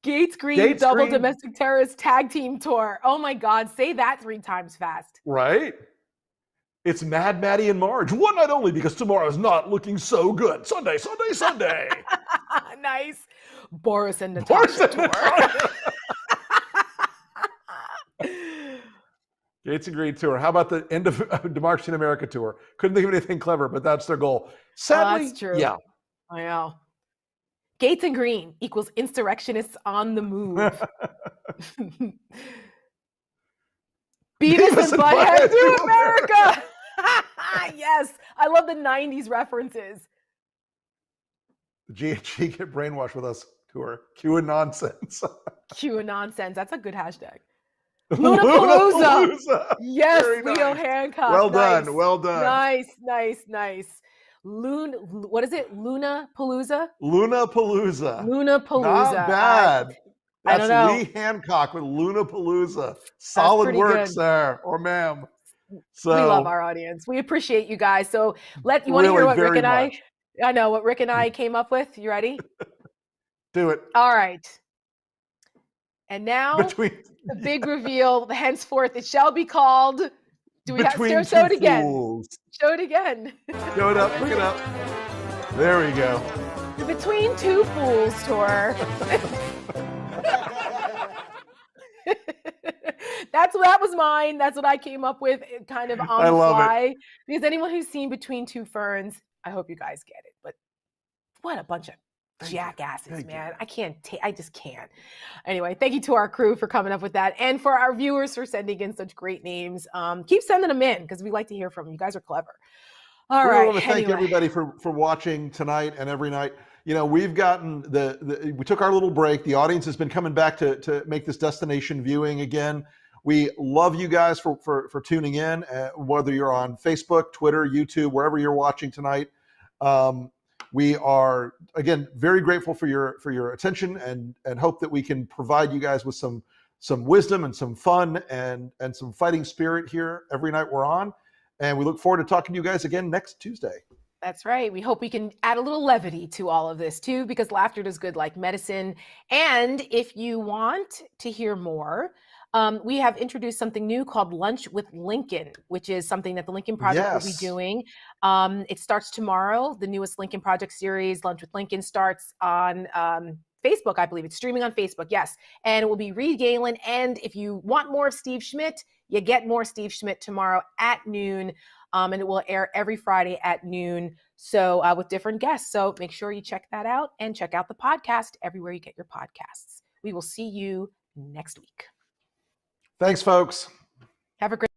Gaetz Green Double Domestic Terrorist Tag Team Tour. Oh my God, say that 3 times fast. Right? It's Mad Maddie and Marge. One night only because tomorrow's not looking so good. Sunday, Sunday, Sunday. Nice. Boris and Natasha tour. Gaetz and Green Tour. How about the end of Democracy in America tour? Couldn't think of anything clever, but that's their goal. Sadly, that's true. Yeah. I know. Gaetz and Green equals insurrectionists on the move. Beavis and Butthead to America. Yes, I love the 90s references. The GHG Get Brainwashed with Us tour. Q and Nonsense. Q and Nonsense. That's a good hashtag. Lunapalooza. Yes, Leo Hancock. Well done. Well done. Nice. What is it? Lunapalooza? Lunapalooza. Lunapalooza. Not bad. I don't know. Lee Hancock with Lunapalooza. Solid work, good. Sir or ma'am. So we love our audience. We appreciate you guys. So you want to hear what Rick and I know what Rick and I came up with. You ready? Do it. All right. And now the big reveal. Henceforth, it shall be called. Do we have to show it again? Fools. Show it again. Show it up. Look it up. There we go. The Between Two Fools tour. That was mine. That's what I came up with, kind of on the fly. Because anyone who's seen Between Two Ferns, I hope you guys get it. But what a bunch of jackasses, man. I just can't. Anyway, thank you to our crew for coming up with that, and for our viewers for sending in such great names. Keep sending them in, because we like to hear from them. You guys are clever. All right. I want to thank everybody for watching tonight and every night. You know, we've gotten we took our little break. The audience has been coming back to make this destination viewing again. We love you guys for tuning in, whether you're on Facebook, Twitter, YouTube, wherever you're watching tonight. We are, again, very grateful for your attention, and hope that we can provide you guys with some wisdom and some fun and some fighting spirit here every night we're on. And we look forward to talking to you guys again next Tuesday. That's right. We hope we can add a little levity to all of this too, because laughter does good like medicine. And if you want to hear more, we have introduced something new called Lunch with Lincoln, which is something that the Lincoln Project will be doing. It starts tomorrow. The newest Lincoln Project series, Lunch with Lincoln, starts on Facebook, I believe. It's streaming on Facebook, yes. And it will be Reed Galen. And if you want more of Steve Schmidt, you get more Steve Schmidt tomorrow at noon. And it will air every Friday at noon. So with different guests. So make sure you check that out, and check out the podcast everywhere you get your podcasts. We will see you next week. Thanks, folks. Have a great